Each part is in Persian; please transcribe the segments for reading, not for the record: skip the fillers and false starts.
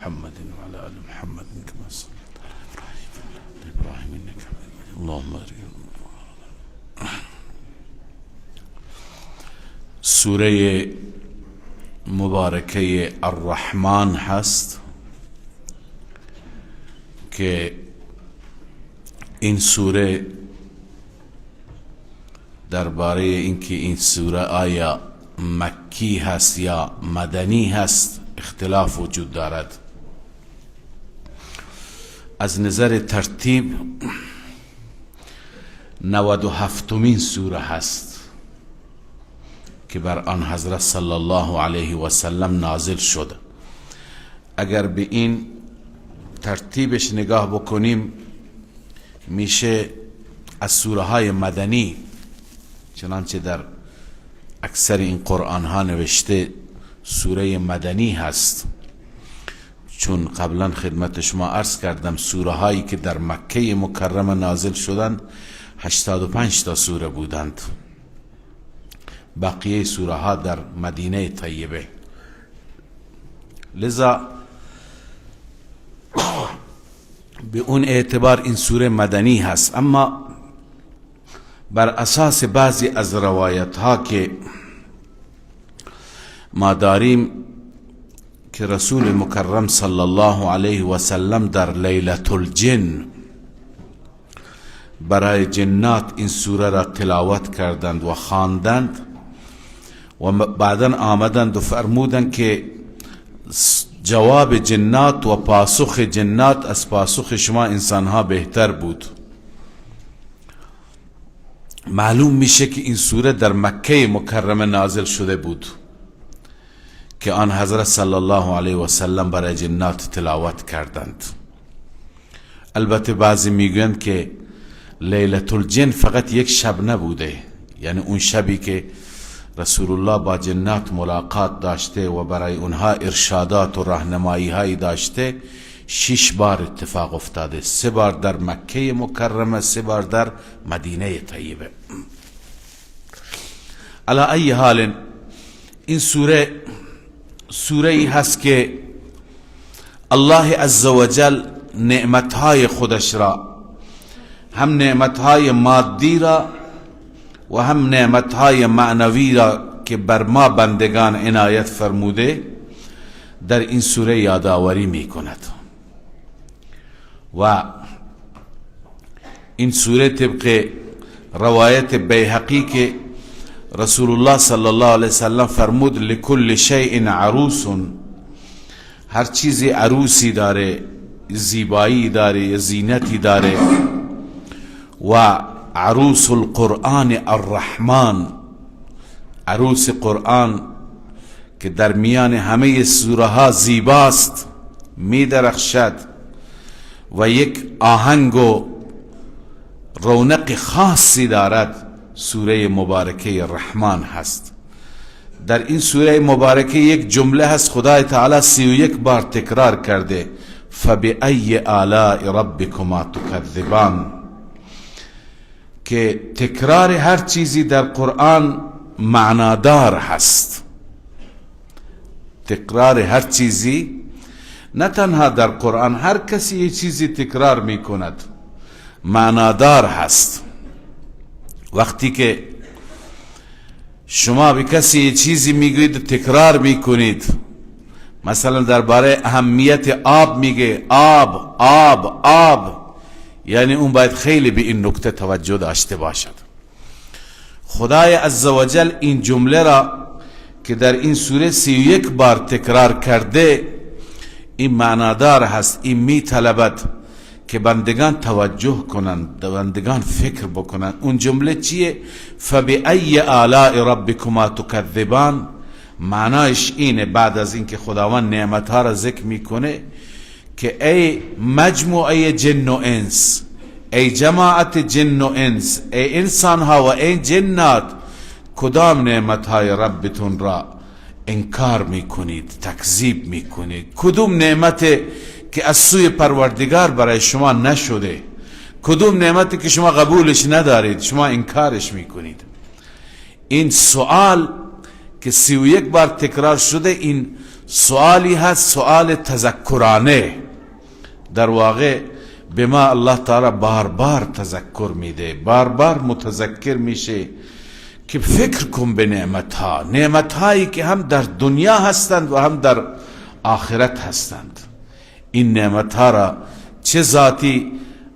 محمد وعلى آل محمد كما صليت على إبراهيم إنك حميد مجيد اللهم بارك. سوره مبارکه الرحمن هست که این سوره درباره اینکه این سوره آیا مکی هست یا مدنی هست اختلاف وجود دارد. از نظر ترتیب 97مین سوره هست که بر آن حضرت صلی الله علیه و سلم نازل شد. اگر به این ترتیبش نگاه بکنیم میشه از سوره های مدنی، چنانچه در اکثر این قرآن ها نوشته سوره مدنی هست، چون قبلا خدمت شما عرض کردم سوره هایی که در مکه مکرمه نازل شدند 85 تا سوره بودند، بقیه سوره ها در مدینه طیبه. لذا به اون اعتبار این سوره مدنی هست. اما بر اساس بعضی از روایت ها که ما داریم که رسول مکرم صلی الله علیه و سلم در لیلة الجن برای جنات این سوره را تلاوت کردند و خواندند و بعدا آمدند و فرمودند که جواب جنات و پاسخ جنات از پاسخ شما انسانها بهتر بود. معلوم میشه که این سوره در مکه مکرمه نازل شده بود که آن حضرت صلی الله علیه و سلم برای جنات تلاوت کردند. البته بعضی میگویند که لیلة الجن فقط یک شب نبوده، یعنی اون شبی که رسول الله با جنات ملاقات داشته و برای اونها ارشادات و راهنمایی هایی داشته 6 بار اتفاق افتاده، 3 بار در مکه مکرمه، 3 بار در مدینه طیبه. علی ای حال این سوره ای هست که الله عزوجل نعمتهای خودش را، هم نعمتهای مادی را و هم نعمتهای معنوی را که بر ما بندگان عنایت فرموده در این سوره یادآوری می کند. و این سوره طبق روایت بیهقی که رسول الله صلی الله علیه وسلم فرمود لکل شیء عروس، هر چیزی عروسی داره، زیبایی داره، زینتی داره. و عروس القرآن الرحمن، عروس قرآن که در میان همه سوره ها زیباست، می درخشد و یک آهنگ و رونق خاصی دارد، سوره مبارکه الرحمن هست. در این سوره مبارکه یک جمله هست خدای تعالی 31 بار تکرار کرده فبأی آلاء ربکما تکذبان، که تکرار هر چیزی در قرآن معنادار هست. تکرار هر چیزی، نه تنها در قرآن، هر کسی یه چیزی تکرار می کند معنادار هست. وقتی که شما به کسی یه چیزی میگوید تکرار میکنید، مثلا درباره اهمیت آب میگه آب آب آب، یعنی اون باید خیلی به این نکته توجه داشته باشد. خدای عزوجل این جمله را که در این سوره 31 بار تکرار کرده این معنادار هست. این می طلبد که بندگان توجه کنند، بندگان فکر بکنند. اون جمله چیه؟ فبأی آلاء ربکما تکذبان. معنایش اینه بعد از اینکه خداوند نعمتها را ذکر میکنه که ای مجموعه جن و انس، ای جماعت جن و انس، ای انسان ها و ای جنات، کدام نعمتهای ربتون را انکار میکنید، تکذیب میکنید؟ کدوم نعمت که از سوی پروردگار برای شما نشده، کدوم نعمتی که شما قبولش ندارید، شما انکارش میکنید؟ این سوال که 31 بار تکرار شده، این سوالی هست سوال تذکرانه. در واقع به ما الله تعالی بار بار تذکر میده، بار بار متذکر میشه که فکر کن به نعمتها، نعمتهایی که هم در دنیا هستند و هم در آخرت هستند. این نعمتها را چه ذاتی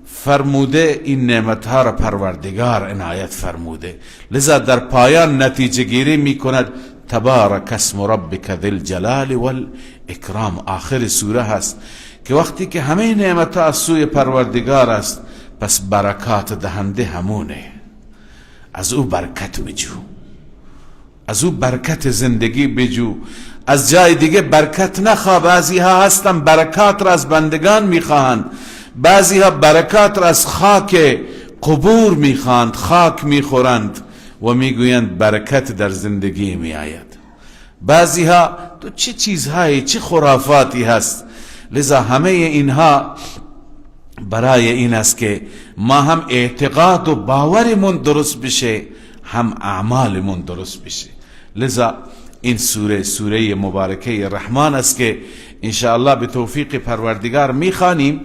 فرموده، این نعمتها را پروردگار عنایت فرموده. لذا در پایان نتیجه گیری می کند تبارک اسم ربک ذی الجلال والاکرام. آخر سوره هست که وقتی که همه نعمتها از سوی پروردگار است، پس برکات دهنده همونه. از او برکت بجو، از او برکت زندگی بجو، از جای دیگه برکت نخواه. بعضی ها هستن برکات را از بندگان میخواهند، بعضی ها برکات را از خاک قبور میخواهند، خاک میخورند و میگویند برکت در زندگی میآید. بعضی ها تو چه چیزهایی، چه خرافاتی هست. لذا همه اینها برای این است که ما هم اعتقاد و باورمون درست بشه، هم اعمالمون درست بشه. لذا این سوره مبارکه رحمان است که انشاءالله به توفیق پروردگار میخوانیم.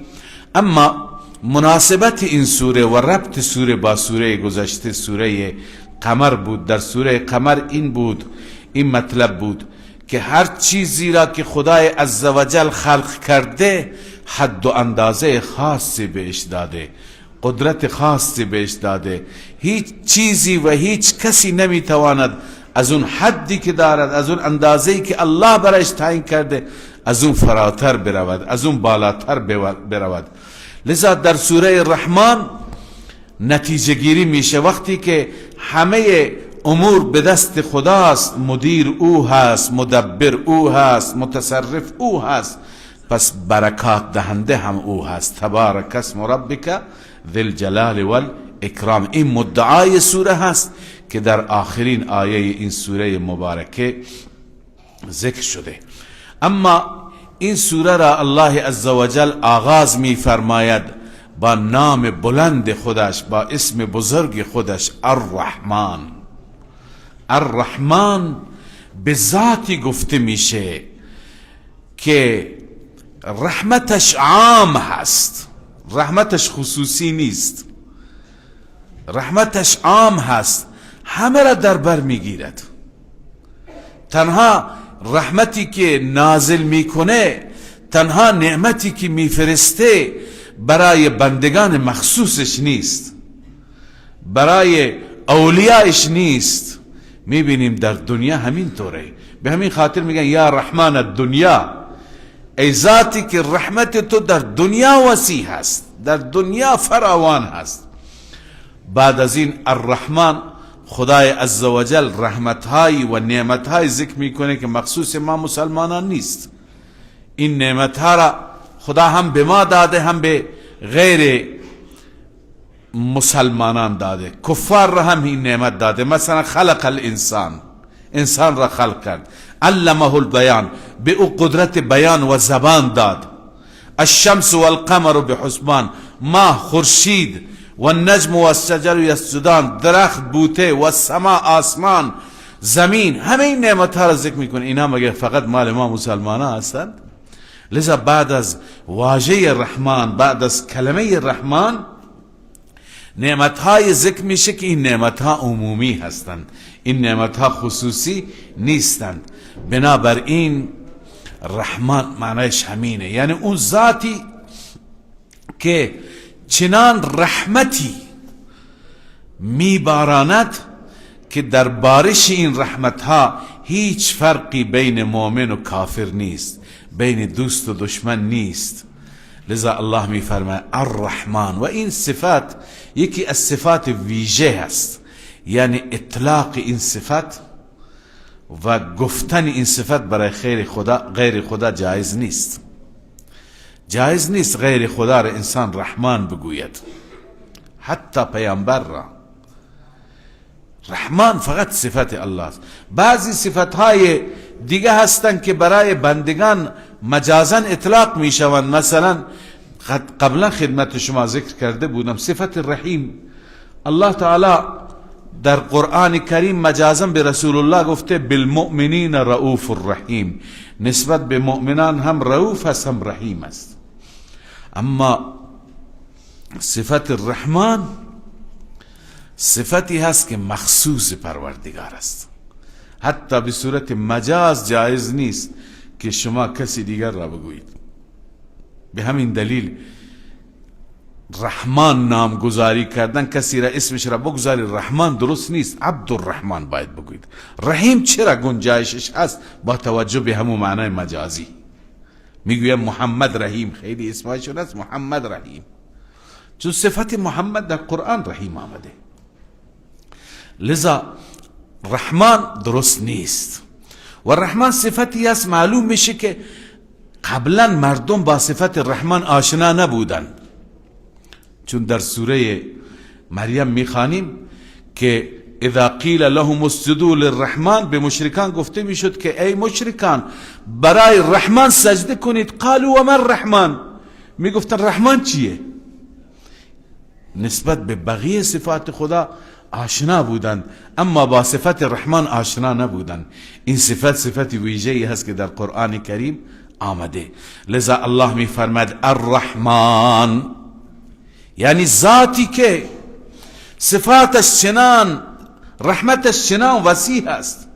اما مناسبت این سوره و ربط سوره با سوره گذشته سوره قمر بود. در سوره قمر این مطلب بود که هر چیزی را که خدای عزوجل خلق کرده حد و اندازه خاصی بهش داده، قدرت خاصی بهش داده. هیچ چیزی و هیچ کسی نمیتواند از اون حدی که دارد، از اون اندازه‌ای که الله برایش تعیین کرده، از اون فراتر برود، از اون بالاتر برود. لذا در سوره رحمان نتیجه گیری میشه وقتی که همه امور به دست خداست، مدیر او هست، مدبر او هست، متصرف او هست، پس برکات دهنده هم او هست. تبارک اسم ربک ذی الجلال والاکرام. این مدعای سوره هست که در آخرین آیه این سوره مبارکه ذکر شده. اما این سوره را الله عزوجل آغاز می فرماید با نام بلند خودش، با اسم بزرگ خودش، الرحمن. الرحمن به ذاتی گفته میشه که رحمتش عام هست، رحمتش خصوصی نیست، رحمتش عام هست، همه را در بر میگیرد. تنها رحمتی که نازل میکنه، تنها نعمتی که میفرسته برای بندگان مخصوصش نیست، برای اولیایش نیست. میبینیم در دنیا همین طوره. به همین خاطر میگن یا رحمان الدنیا، ای ذاتی که رحمت تو در دنیا وسیع هست، در دنیا فراوان هست. بعد از این الرحمن خدای عزوجل رحمتهای و نعمتهای ذکر میکنه که مخصوص ما مسلمانان نیست. این نعمتها را خدا هم به ما داده، هم به غیر مسلمانان داده. کفار را هم این نعمت داده. مثلا خلق الانسان، انسان را خلق کرد. علمه البیان، به او قدرت بیان و زبان داد. الشمس والقمر بحسبان، ماه، خورشید، و النجم و الشجر یسجدان، درخت، بوته، و السماء، آسمان، زمین، همه این نعمت ها را ذکر میکنه. اینا مگه فقط مال ما مسلمان ها هستند؟ لذا بعد از واژه رحمان، بعد از کلمه رحمان، نعمت های ذکر میشه که این نعمت ها عمومی هستند، این نعمت ها خصوصی نیستند. بنابراین رحمان معنیش همینه، یعنی اون ذاتی که چنان رحمتی میباراند که در بارش این رحمت ها هیچ فرقی بین مؤمن و کافر نیست، بین دوست و دشمن نیست. لذا الله میفرماید الرحمن. و این صفت یکی از صفات ویژه است، یعنی اطلاق این صفت و گفتن این صفت برای غیر خدا جایز نیست. جایز نیست غیر خدا را انسان رحمان بگوید، حتی پیامبر را. رحمان فقط صفت الله است. بعضی صفتهای دیگه هستند که برای بندگان مجازاً اطلاق می شوند. مثلا قبلا خدمت شما ذکر کرده بودم صفت رحیم. الله تعالی در قرآن کریم مجازا به رسول الله گفته بالمؤمنین رؤوف الرحیم، نسبت به مؤمنان هم رؤوف است هم رحیم است. اما صفت الرحمن صفتی هست که مخصوص پروردگار است، حتی به صورت مجاز جایز نیست که شما کسی دیگر را بگویید. به همین دلیل رحمان نامگذاری کردن، کسی را اسمش را بگذاری رحمان درست نیست، عبدالرحمن باید بگویید. رحیم چرا گنجایشش هست؟ با توجه به همون معنای مجازی. میگویم محمد رحیم، خیلی اسمشون است محمد رحیم، چون صفت محمد در قرآن رحیم آمده، لذا رحمان درست نیست. و رحمان صفتی است معلوم میشه که قبلا مردم با صفت رحمان آشنا نبودن، چون در سوره مریم میخوانیم که اذا قیل لهم اسجدوا للرحمن، به مشرکان گفته میشد که ای مشرکان برای رحمان سجده کنید. قالوا و من الرحمن، میگفتن رحمان چیه؟ نسبت به بقیه صفات خدا آشنا بودند اما با صفت رحمان آشنا نبودند. این صفت ویژه‌ای هست که در قرآن کریم آمده. لذا الله میفرماد الرحمن، یعنی ذاتی که صفاتش چنان، رحمتش چنان وسیع است،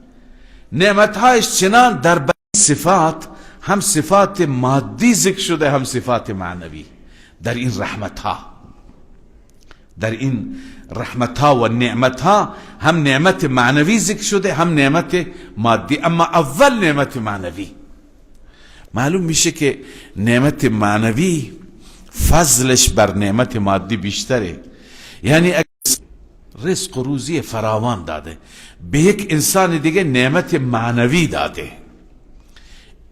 نعمتهایش چنان در بین صفات، هم صفات مادی ذکر شده هم صفات معنوی. در این رحمتها و نعمتها هم نعمت معنوی ذکر شده هم نعمت مادی. اما اول نعمت معنوی، معلوم میشه که نعمت معنوی فضلش بر نعمت مادی بیشتره. یعنی رزق و روزی فراوان داده، به یک انسان دیگه نعمت معنوی داده،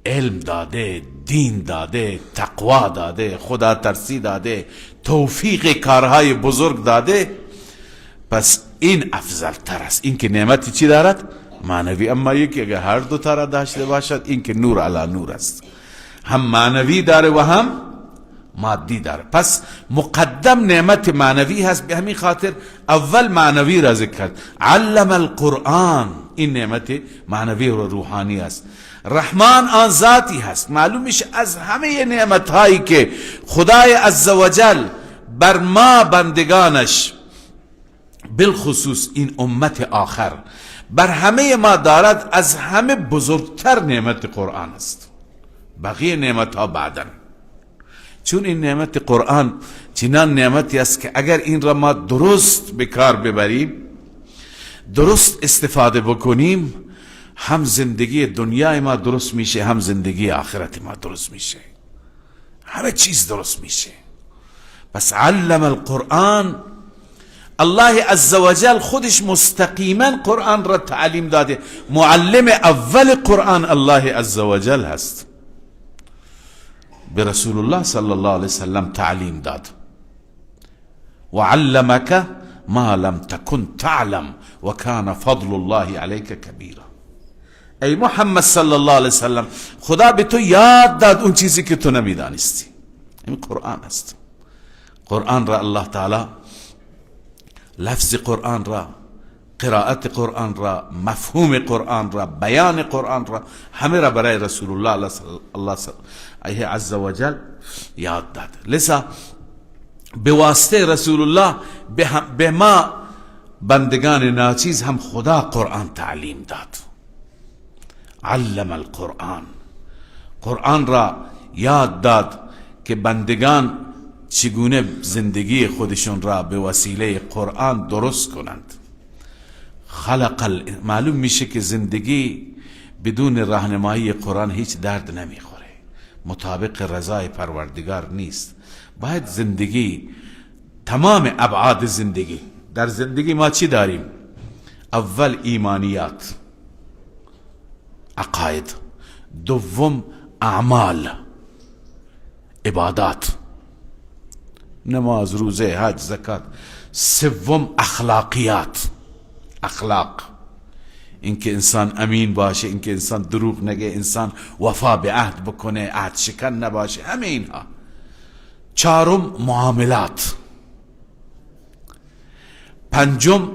علم داده، دین داده، تقوا داده، خدا ترسی داده، توفیق کارهای بزرگ داده، پس این افضل تر است. این که نعمتی چی دارد؟ معنوی. اما یکی اگر هر دو تا را داشته باشد، این که نور علی نور است، هم معنوی داره و هم مادی داره. پس مقدم نعمت معنوی هست، به همین خاطر اول معنوی را ذکر کرد. علم القرآن، این نعمت معنوی و روحانی است. رحمان آن ذاتی هست، معلوم میشه از همه نعمت هایی که خدای عزوجل بر ما بندگانش، بالخصوص این امت آخر، بر همه ما دارد، از همه بزرگتر نعمت قرآن است، بقیه نعمت ها بعدن. چون این نعمت قرآن چنان نعمتی است که اگر این را ما درست به کار ببریم، درست استفاده بکنیم، هم زندگی دنیای ما درست میشه، هم زندگی آخرت ما درست میشه، همه چیز درست میشه. پس علم القرآن، الله عزوجل خودش مستقیما قرآن را تعلیم داده. معلم اول قرآن الله عزوجل هست، به رسول الله صلی الله علیه وسلم تعلیم داد. وعلمك ما لم تكن تعلم وكان فضل الله عليك كبيرا. ای محمد صلی الله علیه وسلم، خدا به تو یاد داد اون چیزی که تو نمیدانستی. این قرآن است. قرآن را الله تعالی، لفظ قرآن را، قرائت قرآن را، مفهوم قرآن را، بیان قرآن را، همه را برای رسول الله عز وجل یاد داد. لذا به واسطه رسول الله به ما بندگان ناچیز هم خدا قرآن تعلیم داد. علم القرآن، قرآن را یاد داد که بندگان چگونه زندگی خودشون را به وسیله قرآن درست کنند. معلوم میشه که زندگی بدون راهنمایی قرآن هیچ درد نمیخوره، مطابق رضای پروردگار نیست. باید زندگی، تمام ابعاد زندگی، در زندگی ما چی داریم؟ اول ایمانیات، عقاید، دوم اعمال، عبادات، نماز، روزه، حج، زکات، سوم اخلاقیات، اخلاق، اینکه انسان امین باشه، اینکه انسان دروغ نگه، انسان وفا به عهد بکنه، عهد شکن نباشه، همه اینها. چهارم معاملات، پنجم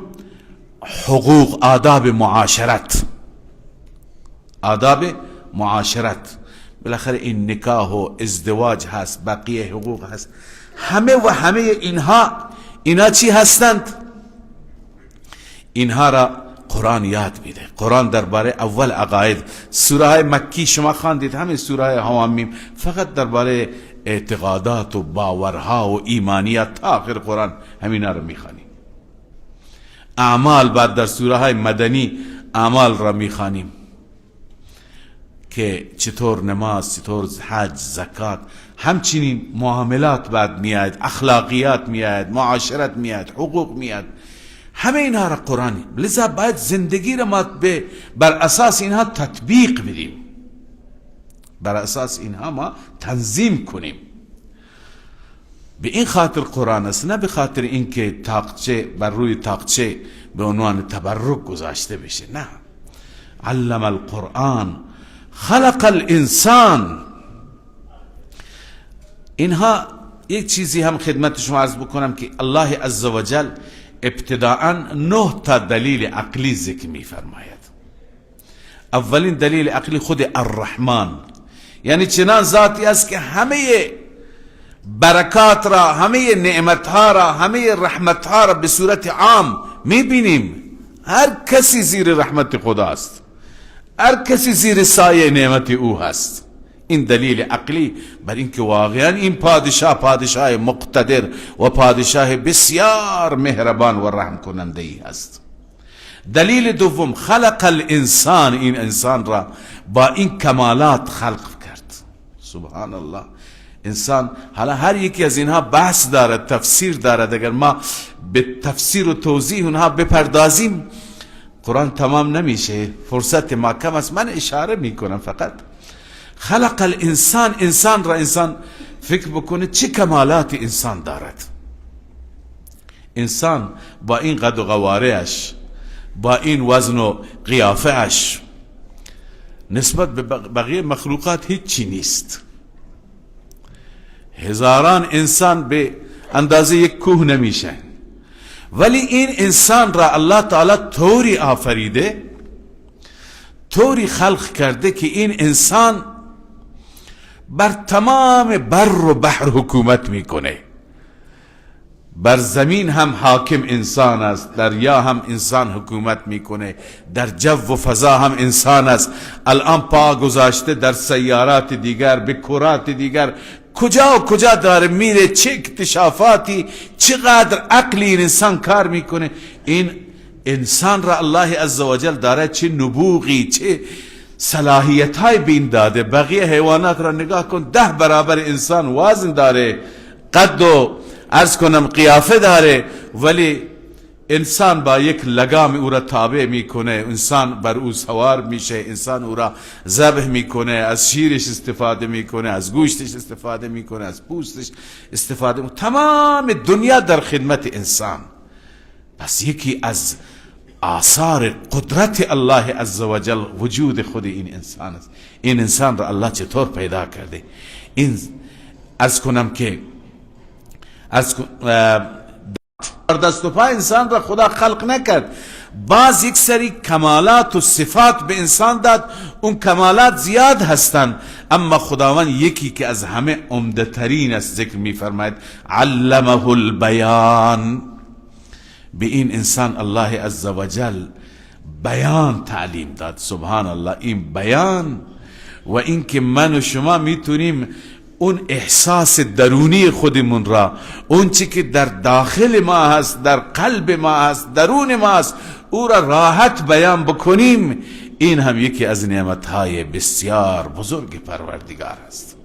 حقوق، آداب معاشرت، آداب معاشرت. بالاخره این نکاح و ازدواج هست، بقیه حقوق هست، همه و همه اینها چی هستند؟ اینها را قرآن یاد میده. قرآن درباره اول عقاید، سوره های مکی شما خواندید، همین سوره های حوامیم فقط درباره اعتقادات و باورها و ایمانیات تا آخر قرآن همینا رو میخوانیم. اعمال بعد در سوره های مدنی اعمال را میخوانیم که چطور نماز، چطور حج، زکات، همچنین معاملات بعد میاد، اخلاقیات میاد، معاشرت میاد، حقوق میاد، همه اینها را قرآنی. لذا باید زندگی را ما بر اساس اینها تطبیق بدیم، بر اساس اینها ما تنظیم کنیم. به این خاطر قرآن است، نه به خاطر اینکه تاقچه بر روی تاقچه به عنوان تبرک گذاشته بشه. نه، علم القرآن خلق الانسان. اینها یک چیزی هم خدمت شما عرض بکنم که الله عزوجل ابتداءً 9 تا دلیل عقلی ذکر می فرماید. اولین دلیل عقلی خود الرحمن، یعنی چنان ذاتی است که همه برکات را، همه نعمتها را، همه رحمتها را به صورت عام می بینیم. هر کسی زیر رحمت خداست، هر کسی زیر سایه نعمت او هست. این دلیل عقلی بر اینکه واقعا این پادشاه مقتدر و پادشاه بسیار مهربان و رحم کننده ای هست. دلیل دوم خلق الانسان، این انسان را با این کمالات خلق کرد. سبحان الله. انسان، حالا هر یکی از اینها بحث دارد، تفسیر دارد، اگر ما به تفسیر و توضیح اونها بپردازیم قرآن تمام نمیشه، فرصت ما کم است. من اشاره میکنم فقط. خلق الانسان، انسان را انسان فکر بکنه چه کمالات انسان دارد. انسان با این قد و قواره‌اش، با این وزن و قیافه‌اش نسبت به بقیه مخلوقات هیچی نیست. هزاران انسان به اندازه یک کوه نمیشن، ولی این انسان را الله تعالی طوری آفریده، طوری خلق کرده که این انسان بر تمام بر و بحر حکومت میکنه. بر زمین هم حاکم انسان است، دریا هم انسان حکومت میکنه، در جو و فضا هم انسان است. الان پا گذاشته در سیارات دیگر، به کرات دیگر، کجا و کجا داره میره، چه اکتشافاتی، چقدر عقلی این انسان کار میکنه. این انسان را الله عزوجل داره چه نبوغی، چه صلاحیت های بین داده. بقیه حیوانات را نگاه کن، 10 برابر انسان وزن داره، قد و عرض کنم قیافه داره، ولی انسان با یک لگام او را تابع میکنه، انسان بر او سوار میشه، انسان او را ذبح میکنه، از شیرش استفاده میکنه، از گوشتش استفاده میکنه، از پوستش استفاده میکنه. تمام دنیا در خدمت انسان. پس یکی از آثار قدرت الله عزوجل وجود خود این انسان است. این انسان را الله چطور پیدا کرده؟ این عرض کنم که دست و پا انسان را خدا خلق نکرد، باز یک سری کمالات و صفات به انسان داد. اون کمالات زیاد هستند، اما خداوند یکی که از همه عمده ترین است ذکر می فرماید علمه البیان. به این انسان الله عزوجل بیان تعلیم داد. سبحان الله. این بیان و این که من و شما میتونیم اون احساس درونی خودمون را، اون چی که در داخل ما هست، در قلب ما هست، درون ما هست، او را راحت بیان بکنیم. این هم یکی از نعمتهای بسیار بزرگ پروردگار است.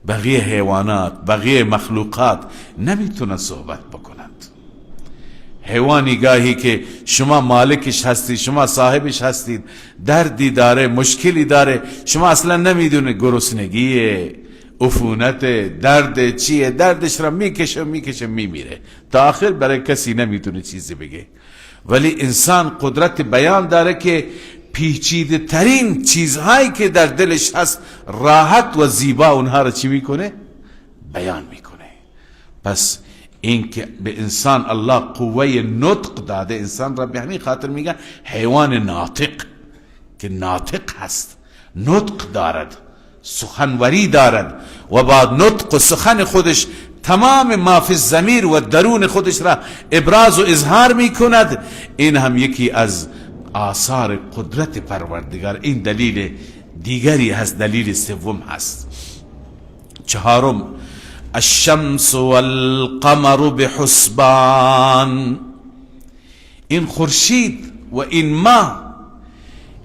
بقیه حیوانات، بقیه مخلوقات نمیتونن صحبت بکنند. حیوانی گاهی که شما مالکش هستید، شما صاحبش هستید، دردی داره، مشکلی داره، شما اصلا نمیدونه گرسنگیه، عفونت، درد چیه، دردش را میکشه میمیره تا آخر برای کسی نمیتونه چیزی بگه. ولی انسان قدرت بیان داره که پیچیده ترین چیزهایی که در دلش هست راحت و زیبا اونها را چی میکنه؟ بیان میکنه. پس این که به انسان الله قوه نطق داده، انسان را به همین خاطر میگه حیوان ناطق، که ناطق هست، نطق دارد، سخنوری دارد و با نطق و سخن خودش تمام ما فی الضمیر و درون خودش را ابراز و اظهار میکند. این هم یکی از آثار قدرت پروردگار. این دلیل دیگری هست، دلیل سوم هست. چهارم، الشمس والقمر بحسبان. این خورشید و این ماه،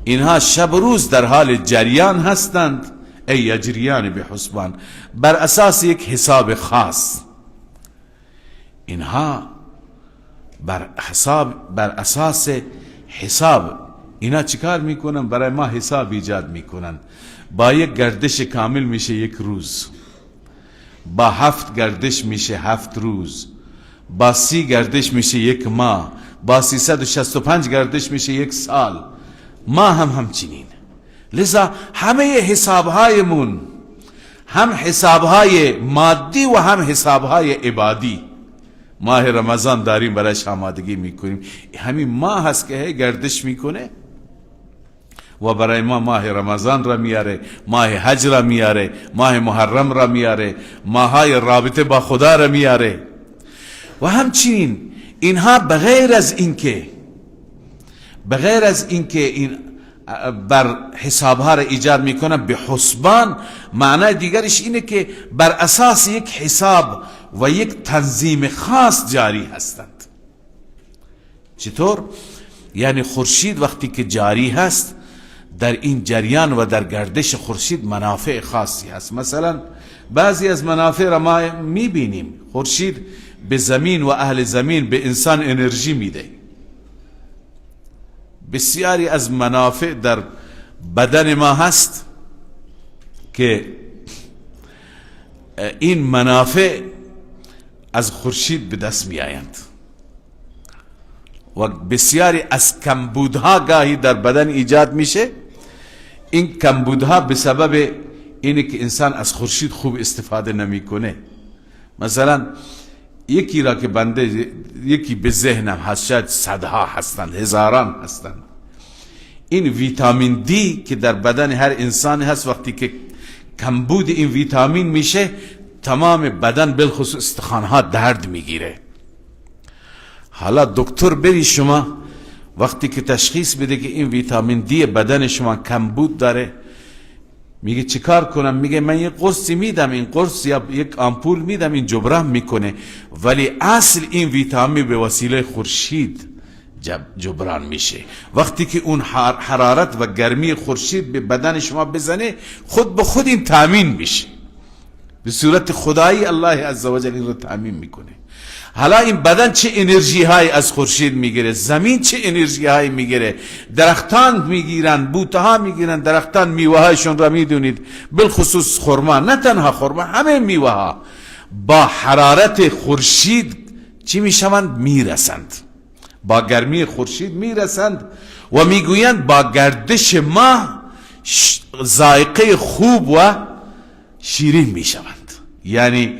اینها شب و روز در حال جریان هستند. ای یجریان بحسبان، بر اساس یک حساب خاص. اینها بر اساس حساب اینا چیکار میکنن؟ برای ما حساب ایجاد میکنن. با یک گردش کامل میشه یک روز، با 7 گردش میشه 7 روز، با 30 گردش میشه یک ماه، با 365 گردش میشه یک سال. ما هم همچنین. لذا همه حسابهایمون، هم حسابهای مادی و هم حسابهای عبادی، ماه رمضان داریم برایش آمادگی میکنیم، همین ماه هست که گردش میکنه و برای ما ماه رمضان را میاره، ماه حج را میاره، ماه محرم را میاره، ماهای رابطه با خدا را میاره. و همچنین اینها بغیر از اینکه این بر حسابها را ایجاد میکنه به حسبان، معنای دیگرش اینه که بر اساس یک حساب و یک تنظیم خاص جاری هستند. چطور؟ یعنی خورشید وقتی که جاری هست، در این جریان و در گردش خورشید منافع خاصی هست. مثلا بعضی از منافع را ما میبینیم. خورشید به زمین و اهل زمین، به انسان انرژی میده. بسیاری از منافع در بدن ما هست که این منافع از خورشید به دست می آیند و بسیاری از کمبودها گاهی در بدن ایجاد میشه. این کمبودها به سبب اینه که انسان از خورشید خوب استفاده نمیکنه. مثلا یکی را که بنده، یکی به ذهنم هست، شاید صدها هستند، هزاران هستند، این ویتامین دی که در بدن هر انسان هست، وقتی که کمبود این ویتامین میشه، تمام بدن بالخصوص استخوانها درد میگیره. حالا دکتر بری شما وقتی که تشخیص بده که این ویتامین دی بدن شما کمبود داره، میگه چیکار کنم؟ میگه من یک قرصی میدم، این قرص یا یک آمپول میدم، این جبران میکنه، ولی اصل این ویتامین به وسیله خورشید جبران میشه. وقتی که اون حرارت و گرمی خورشید به بدن شما بزنه، خود به خود این تامین میشه. به صورت خدایی الله عزوجل این رو تامین میکنه. حالا این بدن چه انرژی های از خورشید میگیره، زمین چه انرژی های میگیره، درختان میگیرن، بوته ها میگیرن، درختان میوه هایشون را میدونید، بالخصوص خرما، نه تنها خرما، همه میوه ها با حرارت خورشید چی میشوند؟ میرسند، با گرمی خورشید میرسند و میگویند با گردش ماه ذائقه خوب و شیرین میشوند. یعنی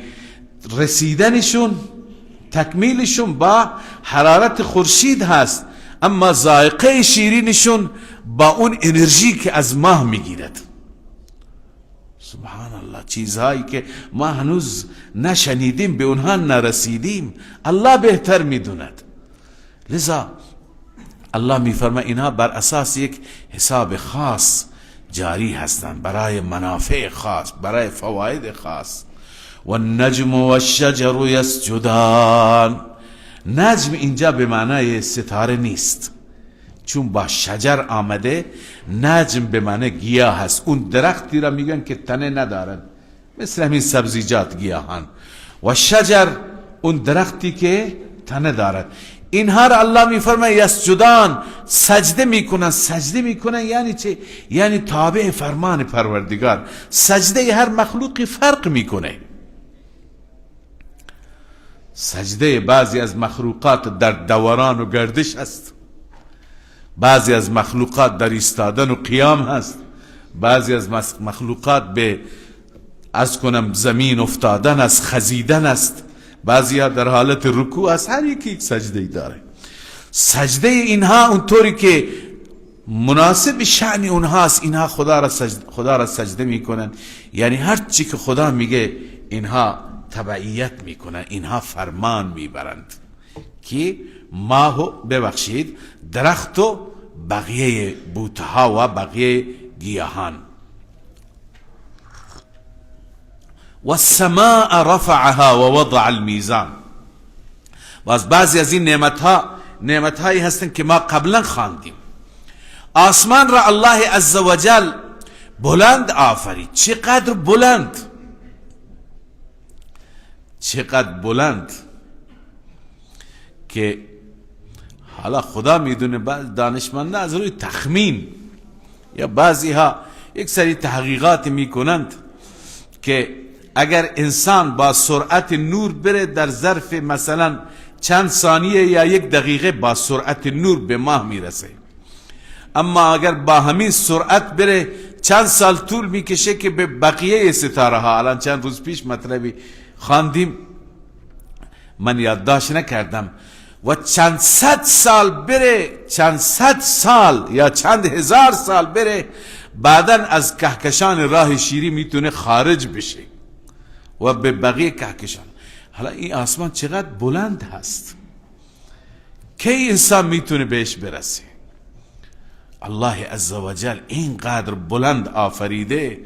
رسیدنشون، تکمیلشون با حرارت خورشید هست، اما ذائقه شیرینشون با اون انرژی که از ماه میگیرد. سبحان الله، چیزهایی که ما هنوز نشنیدیم، به اونها نرسیدیم، الله بهتر میدوند. لذا الله میفرماید اینها بر اساس یک حساب خاص جاری هستند، برای منافع خاص، برای فواید خاص. والنجم والشجر یسجدان. نجم اینجا به معنای ستاره نیست، چون با شجر آمده. نجم به معنی گیاه هست، اون درختی را میگن که تنه ندارد، مثل همین سبزیجات، گیاهان. و شجر اون درختی که تنه دارد. اینها را الله میفرماید یسجدان، سجده میکنن. سجده میکنن یعنی چه؟ یعنی تابع فرمان پروردگار. سجده هر مخلوقی فرق میکنه. سجده بعضی از مخلوقات در دوران و گردش هست، بعضی از مخلوقات در ایستادن و قیام هست، بعضی از مخلوقات به زمین افتادن است، خزیدن است، بعضی ها در حالت رکوع است، هر یکی یک سجده ای داره. سجده اینها اونطوری که مناسب شأن اونهاست، اینها خدا را سجده میکنن. یعنی هر چی که خدا میگه اینها تبعیت میکنن، اینها فرمان میبرند که ماهو ببخشید درخت و بقیه بوتها و بقیه گیاهان. والسماء رفعها ووضع الميزان. باز بعضی از این نعمت هایی هستند که ما قبلا خواندیم. آسمان را الله عزوجل بلند آفرید. چقدر بلند، چقدر بلند که حالا خدا میدونه. بعض دانشمنده از روی تخمین یا بعضی ها یک سری تحقیقات میکنند که اگر انسان با سرعت نور بره در ظرف مثلا چند ثانیه یا یک دقیقه با سرعت نور به ماه میرسه، اما اگر با همین سرعت بره چند سال طول میکشه که به بقیه ستاره ها. الان چند روز پیش مطلبی خواندیم، من یادداشت نکردم، و چند صد سال بره، چند صد سال یا چند هزار سال بره، بعدن از کهکشان راه شیری میتونه خارج بشه و به بقیه کهکشان. حالا این آسمان چقدر بلند هست، کی انسان میتونه بهش برسه؟ الله عزوجل اینقدر بلند آفریده.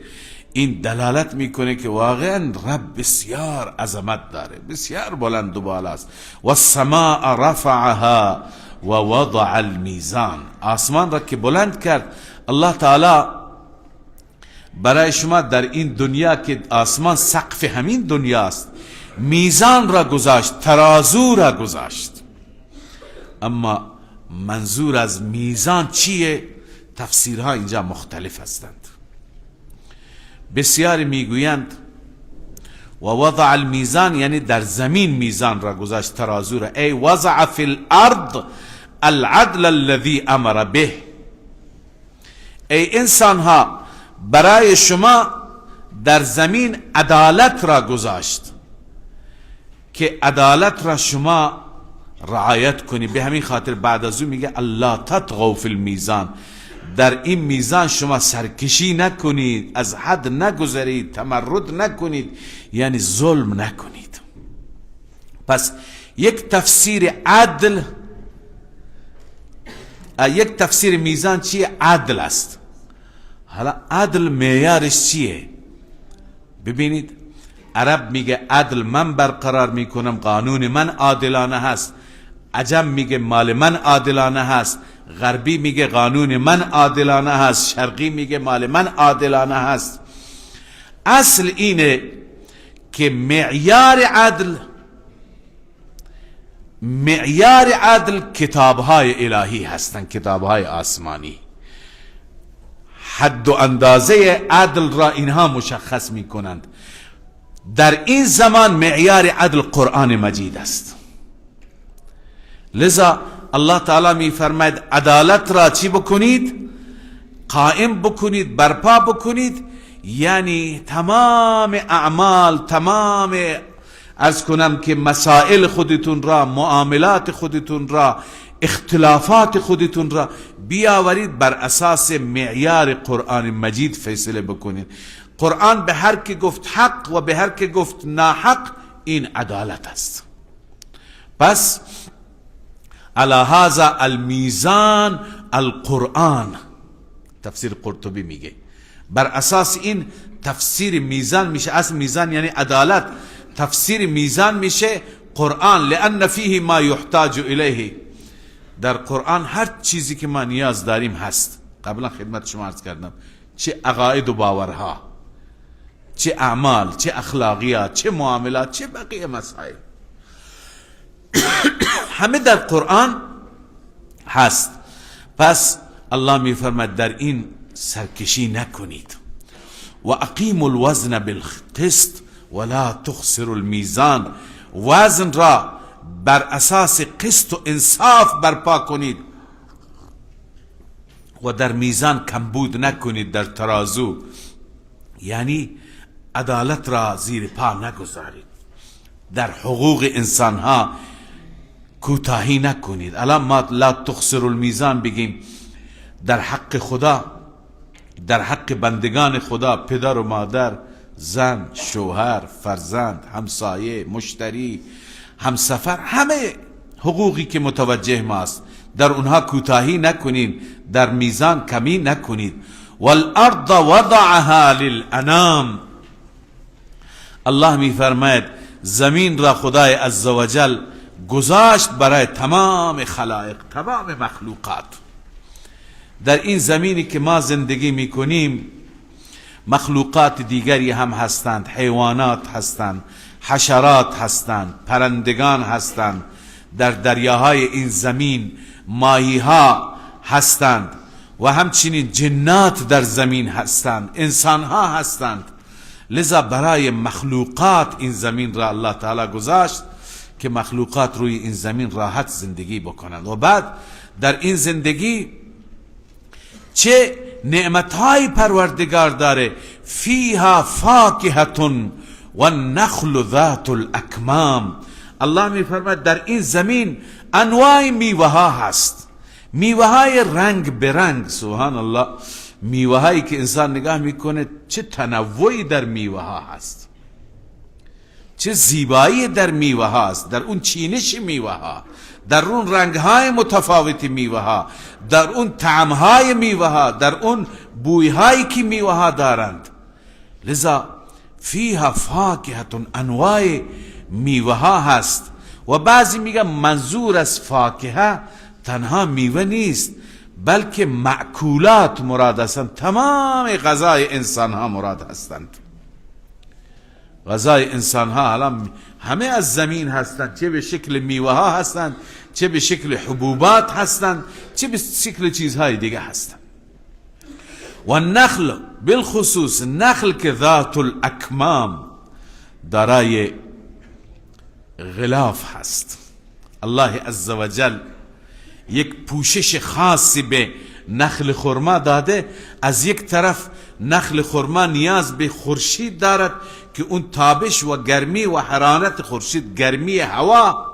این دلالت میکنه که واقعا رب بسیار عظمت داره، بسیار بلند و بالاست. والسماء رفعها ووضع الميزان. آسمان را که بلند کرد الله تعالی برای شما در این دنیا که آسمان سقف همین دنیاست، میزان را گذاشت، ترازو را گذاشت. اما منظور از میزان چیه؟ تفسیرها اینجا مختلف هستند. بسیاری میگویند و وضع المیزان یعنی در زمین میزان را گذاشت، ترازو را. ای وضع فی الارض العدل الذي امر به. ای انسان ها، برای شما در زمین عدالت را گذاشت که عدالت را شما رعایت کنی. به همین خاطر بعد از او میگه الله تطغوا فی المیزان. در این میزان شما سرکشی نکنید، از حد نگذرید، تمرد نکنید، یعنی ظلم نکنید. پس یک تفسیر عدل، یک تفسیر میزان چیه؟ عدل است. حالا عدل معیارش چیه؟ ببینید، عرب میگه عدل من برقرار میکنم، قانون من عادلانه هست. عجم میگه مال من عادلانه هست. غربی میگه قانون من عادلانه هست. شرقی میگه مال من عادلانه هست. اصل اینه که معیار عدل کتابهای الهی هستند، کتابهای آسمانی. حد و اندازه عدل را اینها مشخص میکنند. در این زمان معیار عدل قرآن مجید است. لذا الله تعالی می فرماید عدالت را چی بکنید؟ قائم بکنید، برپا بکنید. یعنی تمام اعمال، تمام عرض کنم که مسائل خودتون را، معاملات خودتون را، اختلافات خودتون را بیاورید بر اساس معیار قرآن مجید فیصله بکنید. قرآن به هر که گفت حق و به هر که گفت ناحق، این عدالت است. پس علی هذا المیزان القرآن، تفسیر قرطبی میگه بر اساس این تفسیر میزان میشه. اصل میزان یعنی عدالت، تفسیر میزان میشه قرآن. لان فیه ما یحتاج الیه. در قرآن هر چیزی که ما نیاز داریم هست. قبلا خدمت شما عرض کردم، چه عقاید و باورها، چه اعمال، چه اخلاقیات، چه معاملات، چه بقیه مسائل، همه در قرآن هست. پس الله می فرماید در این سرکشی نکنید. و اقیموا الوزن بالقسط ولا تخسروا الميزان. وزن را بر اساس قسط و انصاف برپا کنید و در میزان کمبود نکنید، در ترازو، یعنی عدالت را زیر پا نگذارید. در حقوق انسان ها کوتاهی نکنید. الان ما لا تخسر المیزان بگیم در حق خدا، در حق بندگان خدا، پدر و مادر، زن، شوهر، فرزند، همسایه، مشتری، همسفر، همه حقوقی که متوجه ماست در اونها کوتاهی نکنید، در میزان کمی نکنید. والارض وضعها للانام، الله می فرماید زمین را خدای عزوجل گذاشت برای تمام خلائق، تمام مخلوقات. در این زمینی که ما زندگی میکنیم مخلوقات دیگری هم هستند، حیوانات هستند، حشرات هستند، پرندگان هستند، در دریاهای این زمین ماهی ها هستند و همچنین جنات در زمین هستند، انسان ها هستند. لذا برای مخلوقات این زمین را الله تعالی گذاشت که مخلوقات روی این زمین راحت زندگی بکنند. و بعد در این زندگی چه نعمتهای پروردگار داره، فیها فاکهة و النخل ذات الاکمام. الله می فرماید در این زمین انواع میوه ها هست، میوه های رنگ برنگ. سبحان الله، میوه هایی که انسان نگاه میکنه چه تنوعی در میوه ها هست، چه زیبایی در میوه ها هست، در اون چینش میوه ها، در اون رنگ های متفاوت میوه ها، در اون طعم های میوه ها، در اون بوی هایی که میوه ها دارند. لذا فیها فاکهة، انواع میوه ها هست. و بعضی میگن منظور از فاکهه تنها میوه نیست بلکه مأکولات مراد هستند، تمام غذای انسان ها مراد هستند. غذای انسان ها الان همه از زمین هستند، چه به شکل میوه ها هستند، چه به شکل حبوبات هستند، چه به شکل چیزهای دیگه هستند. و النخل، بالخصوص نخل که ذات الاکمام، دارای غلاف هست. الله عزوجل یک پوشش خاصی به نخل خرما داده. از یک طرف نخل خرما نیاز به خورشید دارد که اون تابش و گرمی و حرارت خورشید، گرمی هوا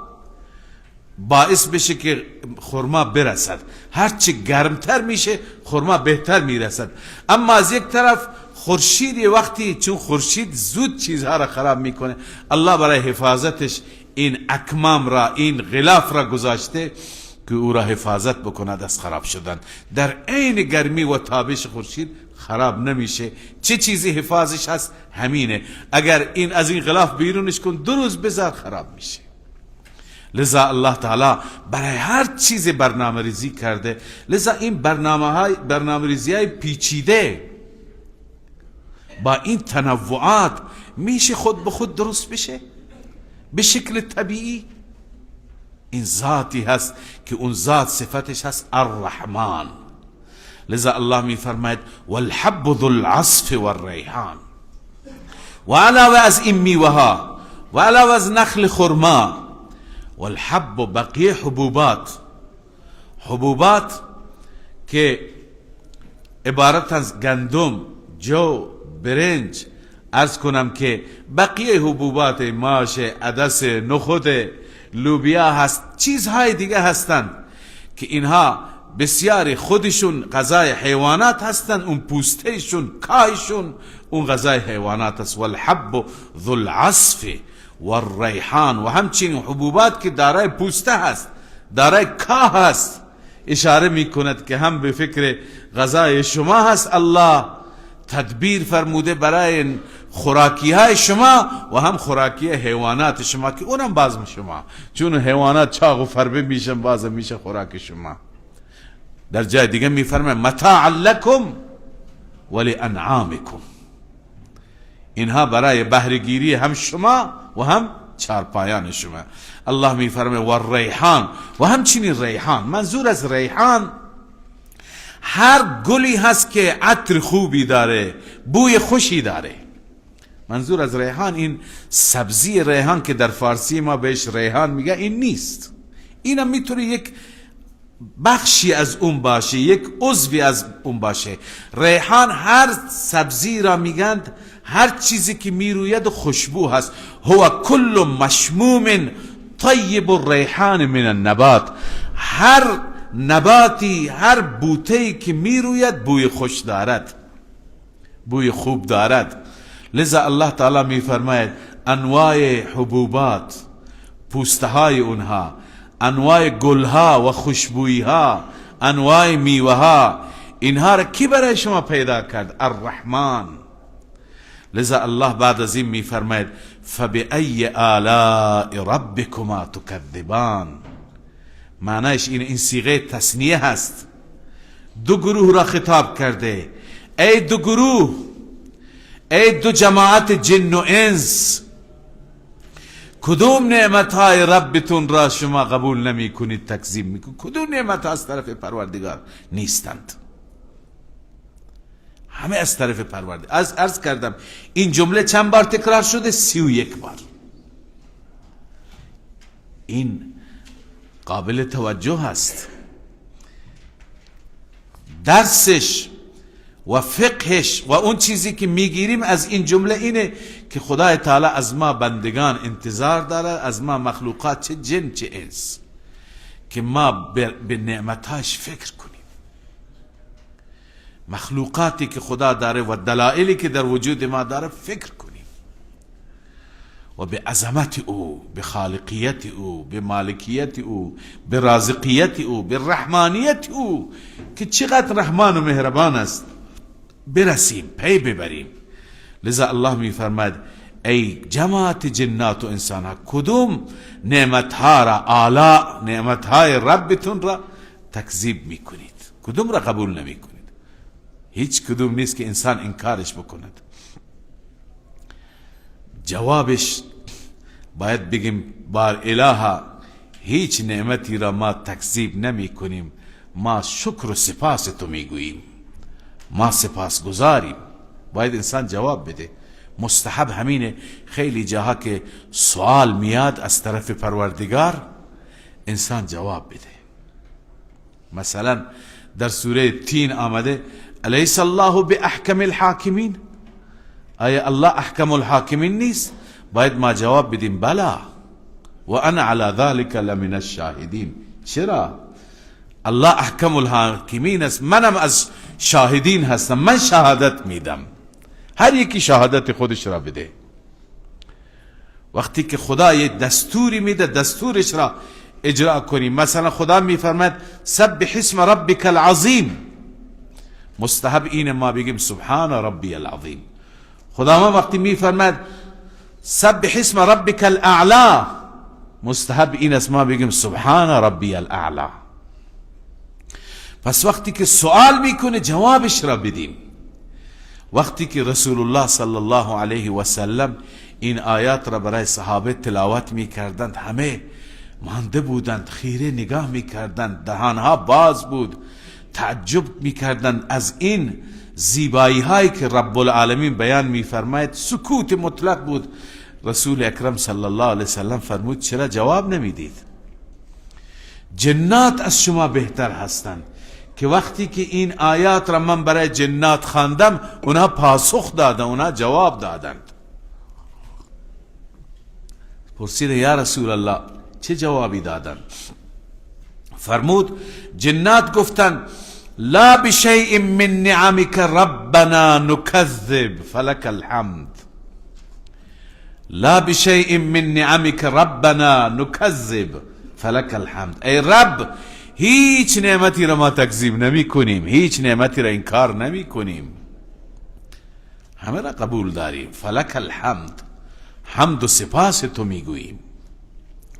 باعث بشه که خرما برسد. هرچه گرمتر میشه خرما بهتر میرسد. اما از یک طرف خورشید وقتی، چون خورشید زود چیزها را خراب میکنه، الله برای حفاظتش این اکمام را، این غلاف را گذاشته که او را حفاظت بکند از خراب شدن. در عین گرمی و تابش خورشید خراب نمیشه. چه چیزی حفاظش هست؟ همینه. اگر این از این غلاف بیرونش کن 2 روز بذار خراب میشه. لذا الله تعالی برای هر چیز برنامه ریزی کرده. لذا این برنامه ریزی های پیچیده با این تنوعات میشه خود به خود درست بشه به شکل طبیعی. این ذاتی هست که اون ذات صفتش هست الرحمن. لذا الله می فرماید والحب ذو العصف والریحان. و علاوه از این میوه ها و علاوه از نخل خرما والحب، بقیه حبوبات که عبارت از گندم، جو، برنج، عرض کنم که بقیه حبوبات، ماش، عدس، نخود، لوبیا هست، چیزهای دیگه هستند که اینها بسیاری خودشون غذای حیوانات هستند. اون پوستهشون، کاهشون اون غذای حیوانات است. والحب ذو العصف والریحان. و همچنین حبوبات که دارای پوسته هست، دارای کاه هست، اشاره می کند که هم به فکر غذای شما هست. الله تدبیر فرموده برای خوراکی های شما و هم خوراکی حیوانات شما که اونم باز شما، چون حیوانات چاق و فربه میشن، باز میشه خوراک شما. در جای دیگه میفرمه متاعا لکم ولانعامکم. اینها برای بهره‌گیری هم شما و هم چارپایان شما. الله میفرمه والریحان. و همچنین ریحان، منظور از ریحان هر گلی هست که عطر خوبی داره، بوی خوشی داره. منظور از ریحان این سبزی ریحان که در فارسی ما بهش ریحان میگه این نیست. اینم میتونه یک بخشی از اون باشه، یک عضوی از اون باشه. ریحان هر سبزی را میگند، هر چیزی که میروید خوشبو هست. هو کل مشموم طیب الریحان من النبات، هر نباتی، هر بوته‌ای که میروید بوی خوش دارد، بوی خوب دارد. لذا الله تعالی میفرماید انواع حبوبات، پوستهای اونها، انواع گلها و خوشبویها، انواع میوهها، اینها را کی برای شما پیدا کرد؟ الرحمن. لذا الله بعد از این میفرماید فبأی آلاء ربکما تکذبان. معنیش این صیغه تثنیه هست، دو گروه را خطاب کرده. ای دو گروه، ای دو جماعت جن و انس، کدوم نعمتهای ربتون را شما قبول نمی کنید، تکذیب می کنید؟ کدوم نعمت از طرف پروردگار نیستند؟ همه از طرف پروردگار. از عرض کردم این جمله چند بار تکرار شده؟ 31 بار. این قابل توجه هست. درسش و فقهش و اون چیزی که میگیریم از این جمله اینه که خدای تعالی از ما بندگان انتظار داره، از ما مخلوقات چه جن چه انس، که ما به نعمتاش فکر کنیم. مخلوقاتی که خدا داره و دلایلی که در وجود ما داره فکر کنیم و به عظمت او، به خالقیت او، به مالکیت او، به رازقیت او، به رحمانیت او که چقدر رحمان و مهربان است برسیم، پی ببریم. لذا الله می فرماید ای جماعت جنات و انسان ها، کدوم نعمتها را، آلا نعمتهای ربتون را تکذیب می کنید؟ کدوم را قبول نمی کنید؟ هیچ کدوم نیست که انسان انکارش بکند. جوابش باید بگیم بار الها هیچ نعمتی را ما تکذیب نمی کنیم، ما شکر و سپاس تو می گوییم، ما سپاس گذاریم. باید انسان جواب بده. مستحب همینه. خیلی جاها که سوال میاد از طرف پروردگار انسان جواب بده. مثلا در سوره تین آمده الیس الله باحکم الحاکمین، آیا الله احکم الحاکمین نیست؟ باید ما جواب بدیم بلا و انا علی ذلك لمن الشاهدین. چرا؟ الله احکم الحاکمین است، منم از شاهدین هستم، من شهادت میدم. هر یکی شهادت خودش را بده. وقتی که خدا یه دستوری میده دستورش را اجرا کنیم. مثلا خدا میفرماید سبح اسم ربک العظیم، مستحب این ما بگیم سبحان ربی العظیم. خدا ما وقتی میفرماید سبح اسم ربک الاعلا، مستحب این است ما بگیم سبحان ربی الاعلا. پس وقتی که سوال میکنه جوابش را بدیم. وقتی که رسول الله صلی الله علیه و سلم این آیات را برای صحابه تلاوت میکردند، همه مانده بودند، خیره نگاه میکردند، دهانها باز بود، تعجب میکردند از این زیبایی هایی که رب العالمین بیان میفرماید. سکوت مطلق بود. رسول اکرم صلی الله علیه وسلم فرمود چرا جواب نمیدید؟ جنات از شما بهتر هستند که وقتی که این آیات را من برای جنات خواندم اونا پاسخ دادن، اونا جواب دادند. پرسید یا رسول الله چه جوابی دادن؟ فرمود جنات گفتن لا بشیء من نعمك ربنا نكذب فلك الحمد. لا بشیء من نعمك ربنا نكذب فلك الحمد. ای رب هیچ نعمتی را ما تکذیب نمی کنیم، هیچ نعمتی را انکار نمی کنیم، همه را قبول داریم. فلک الحمد، حمد و سپاس تو می گوییم.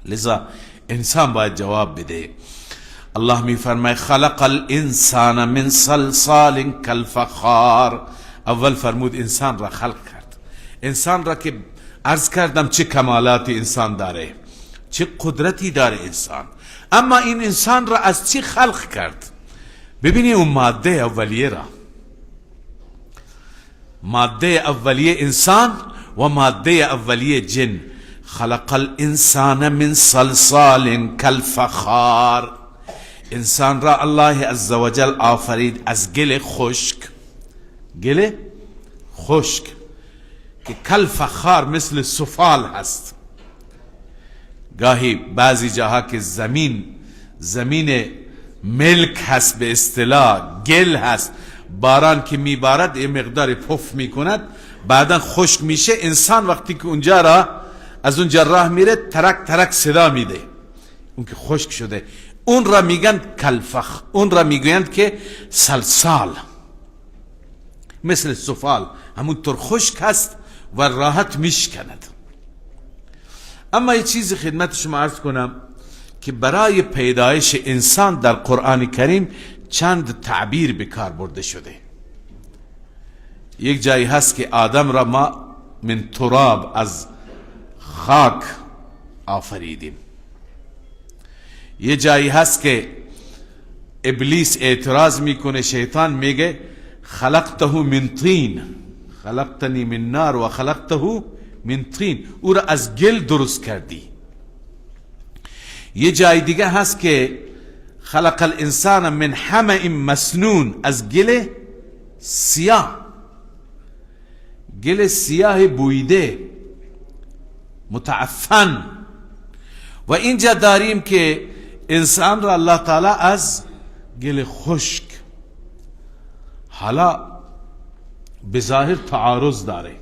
لذا انسان باید جواب بده. الله می فرماید خلق الانسان من صلصال کالفخار. اول فرمود انسان را خلق کرد. انسان را که عرض کردم چه کمالاتی انسان داره، چه قدرتی داره انسان، اما این انسان را از چی خلق کرد؟ ببینی اون ماده اولیه را، ماده اولیه انسان و ماده اولیه جن. خلق الانسان من صلصال کالفخار. انسان را الله عزوجل آفرید از گل خشک. گل خشک که کل فخار مثل سفال هست. گاهی بعضی جاها که زمین ملک هست، به اصطلاح گل هست، باران که میبارد یه مقدار پف میکند، بعدا خشک میشه. انسان وقتی که اونجا را از اونجا راه میره ترک ترک صدا میده، اون که خشک شده. اون را میگن کلفخ، اون را میگویند که سلسال، مثل سفال، همونطور خشک هست و راحت میشکند. اما یه چیز خدمت شما عرض کنم که برای پیدایش انسان در قرآن کریم چند تعبیر به کار برده شده. یک جایی هست که آدم را ما من تراب، از خاک آفریدیم. یه جایی هست که ابلیس اعتراض میکنه، شیطان میگه خلقته من طین، خلقتنی من نار و خلقته من طین، او را از گل درست کردی. یه جای دیگه هست که خلق الانسان من حمأ مسنون، از گل سیاه، گل سیاه بویده متعفن. و اینجا داریم که انسان را الله تعالی از گل خشک. حالا بظاهر تعارض داره،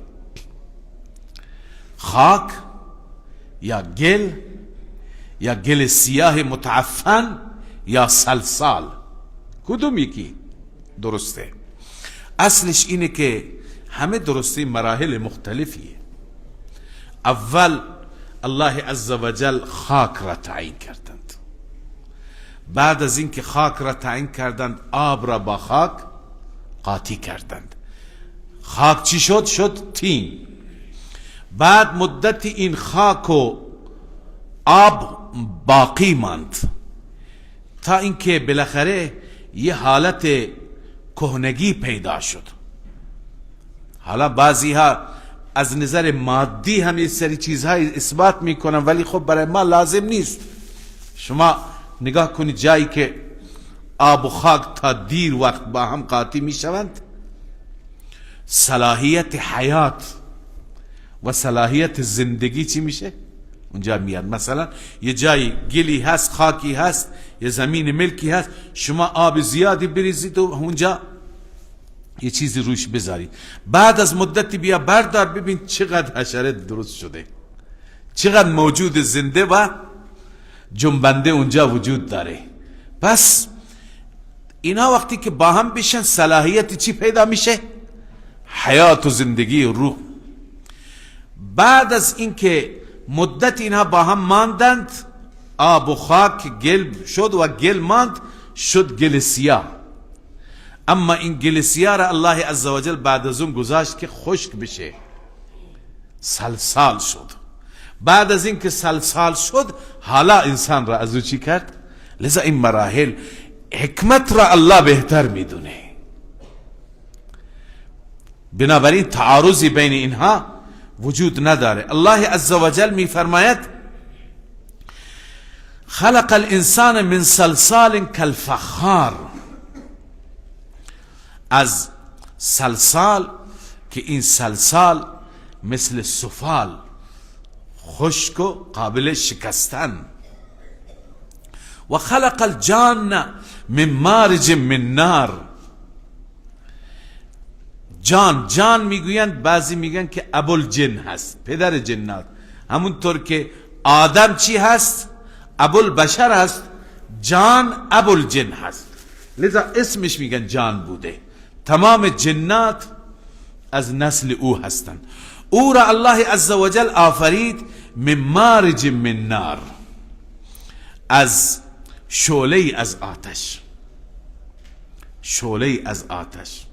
خاک یا گل سیاه متعفن یا سلسال، کدوم یکی درسته؟ اصلش اینه که همه درسته، مراحل مختلفیه. اول الله عزوجل خاک را تعیین کردند، بعد از اینکه خاک را تعیین کردند آب را با خاک قاطی کردند. خاک چی شد؟ شد طین. بعد مدت این خاک و آب باقی ماند تا اینکه بالاخره یه حالت کهنگی پیدا شد. حالا بعضی ها از نظر مادی هم یه سری چیزهای اثبات میکنن، ولی خب برای ما لازم نیست. شما نگاه کنید جایی که آب و خاک تا دیر وقت با هم قاطی میشوند، صلاحیت حیات و صلاحیت زندگی چی میشه؟ اونجا میاد. مثلا یه جایی گلی هست، خاکی هست، یه زمین ملکی هست، شما آب زیادی بریزید و اونجا یه چیزی روش بذارید، بعد از مدتی بیا بردار ببین چقدر حشره درست شده، چقدر موجود زنده و جنبنده اونجا وجود داره. پس اینا وقتی که با هم بشن صلاحیت چی پیدا میشه؟ حیات و زندگی و روح. بعد از اینکه مدت اینها با هم ماندند، آب و خاک گل شد و گل ماند، شد گل سیاه. اما این گل سیاه را الله عزوجل بعد از اون گذاشت که خشک بشه، سلسال شد. بعد از اینکه سلسال شد حالا انسان را از او چی کرد؟ لذا این مراحل حکمت را الله بهتر میدونه، بنابراین تعارضی بین اینها وجود نداره. الله عزوجل می فرماید خلق الانسان من صلصال کالفخار، از سلسال که این سلسال مثل سفال، خشک و قابل شکستن. و خلق الجان من مارج من نار، جان میگویند، بعضی میگن که ابوالجن هست، پدر جنات. همونطور که آدم چی هست؟ ابوالبشر هست، جان ابوالجن هست، لذا اسمش میگن جان بوده. تمام جنات از نسل او هستند. او را الله عزوجل آفرید من مارج من نار، از شعله از آتش، شعله از آتش.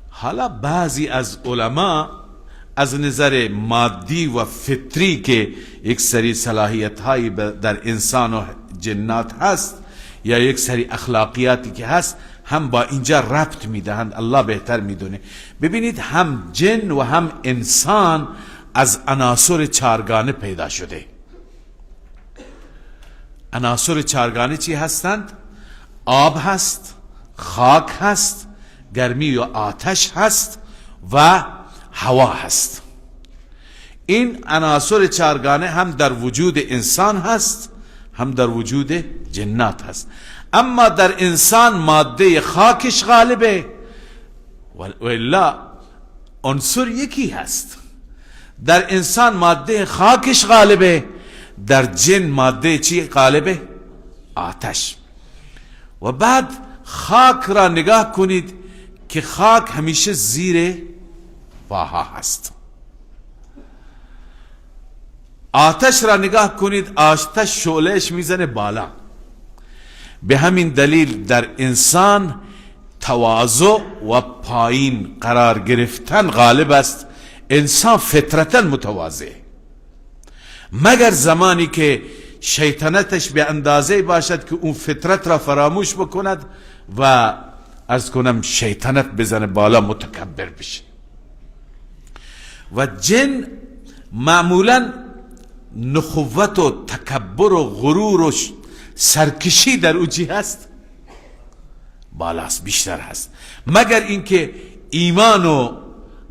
حالا بعضی از علما از نظر مادی و فطری که یک سری صلاحیت هایی در انسان و جنات هست یا یک سری اخلاقیاتی که هست، هم با اینجا ربط میدهند. الله بهتر میدونه. ببینید هم جن و هم انسان از عناصر چارگانه پیدا شده. عناصر چارگانه چی هستند؟ آب هست، خاک هست، گرمی و آتش هست و هوا هست. این عناصر چارگانه هم در وجود انسان هست، هم در وجود جنات هست. اما در انسان ماده خاکش غالبه و الا عنصر یکی هست. در انسان ماده خاکش غالبه، در جن ماده چی غالبه؟ آتش. و بعد خاک را نگاه کنید که خاک همیشه زیر پاها هست. آتش را نگاه کنید، آتش شعلهش میزنه بالا. به همین دلیل در انسان تواضع و پایین قرار گرفتن غالب است. انسان فطرتا متواضع، مگر زمانی که شیطنتش به اندازه باشد که اون فطرت را فراموش بکند و عرض کنم شیطنت بزنه بالا، متکبر بشه. و جن معمولا نخوت و تکبر و غرور و سرکشی در اوجی هست، بالاست، بیشتر هست، مگر اینکه ایمان و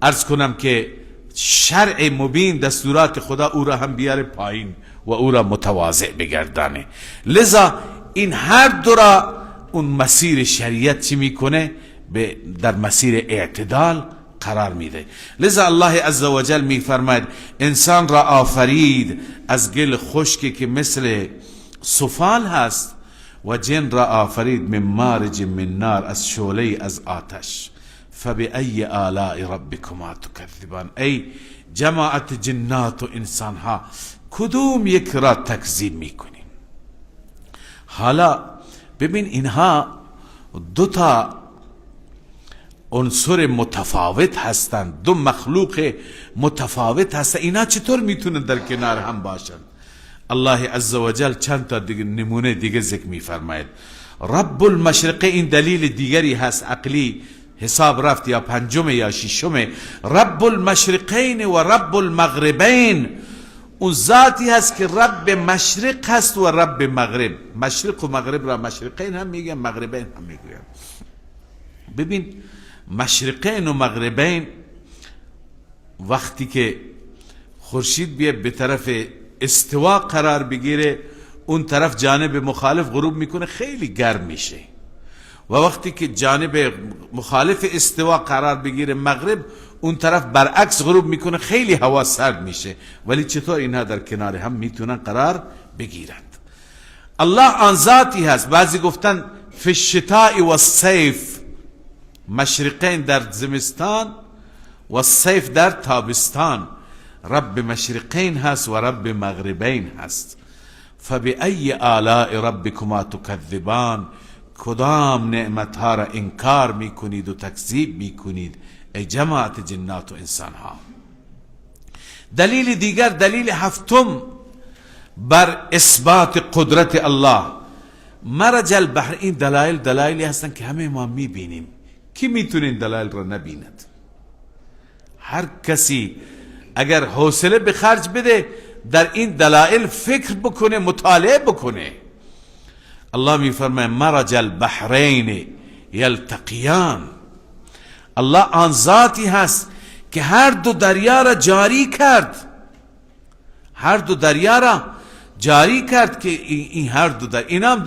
عرض کنم که شرع مبین دستورات خدا او را هم بیاره پایین و او را متواضع بگردانه. لذا این هر دو را اون مسیر شریعت چی میکنه؟ در مسیر اعتدال قرار میده. لذا الله عزوجل میفرماید انسان را آفرید از گل خشکی که مثل سفال هست و جن را آفرید من مارج من نار، از شعله از آتش. فبأي آلاء ربكما تكذبان، ای جماعت جنات و انسان ها کدوم یک را تکذیب میکنیم؟ حالا ببین اینها دو تا عنصر متفاوت هستند، دو مخلوق متفاوت هستند، اینا چطور میتونن در کنار هم باشند؟ الله عزوجل چند تا نمونه دیگه ذکر میفرماید. رب المشرقه، این دلیل دیگری هست عقلی، حساب رفت یا پنجم یا ششم. رب المشرقین و رب المغربین، اون ذاتی هست که رب مشرق هست و رب مغرب. مشرق و مغرب را مشرقین هم میگن، مغربین هم میگن. ببین مشرقین و مغربین وقتی که خورشید بیه به طرف استوا قرار بگیره، اون طرف جانب مخالف غروب میکنه، خیلی گرم میشه. و وقتی که جانب مخالف استوا قرار بگیره مغرب، اون طرف برعکس غروب میکنه، خیلی هوا سرد میشه. ولی چطور اینها در کنار هم میتونن قرار بگیرند؟ الله آن ذاتی هست. بعضی گفتن فی الشتاء و الصیف، مشرقین در زمستان و الصیف در تابستان. رب مشرقین هست و رب مغربین هست. فبأي آلاء ربكما تكذبان، کدام نعمتها را انکار میکنید و تکذیب میکنید ای جماعت جنات و انسان ها؟ دلیل دیگر، دلیل هفتم بر اثبات قدرت الله، مرج البحر. این دلایلی هستن که همه ما میبینیم. کی میتونه این دلایل را نبیند؟ هر کسی اگر حوصله به خرج بده در این دلایل فکر بکنه، مطالعه بکنه. الله میفرماید مرج البحرین یلتقیان. الله آن ذاتی هست که هر دو دریا را جاری کرد، هر دو دریا را جاری کرد که این هر دو دریا، این هم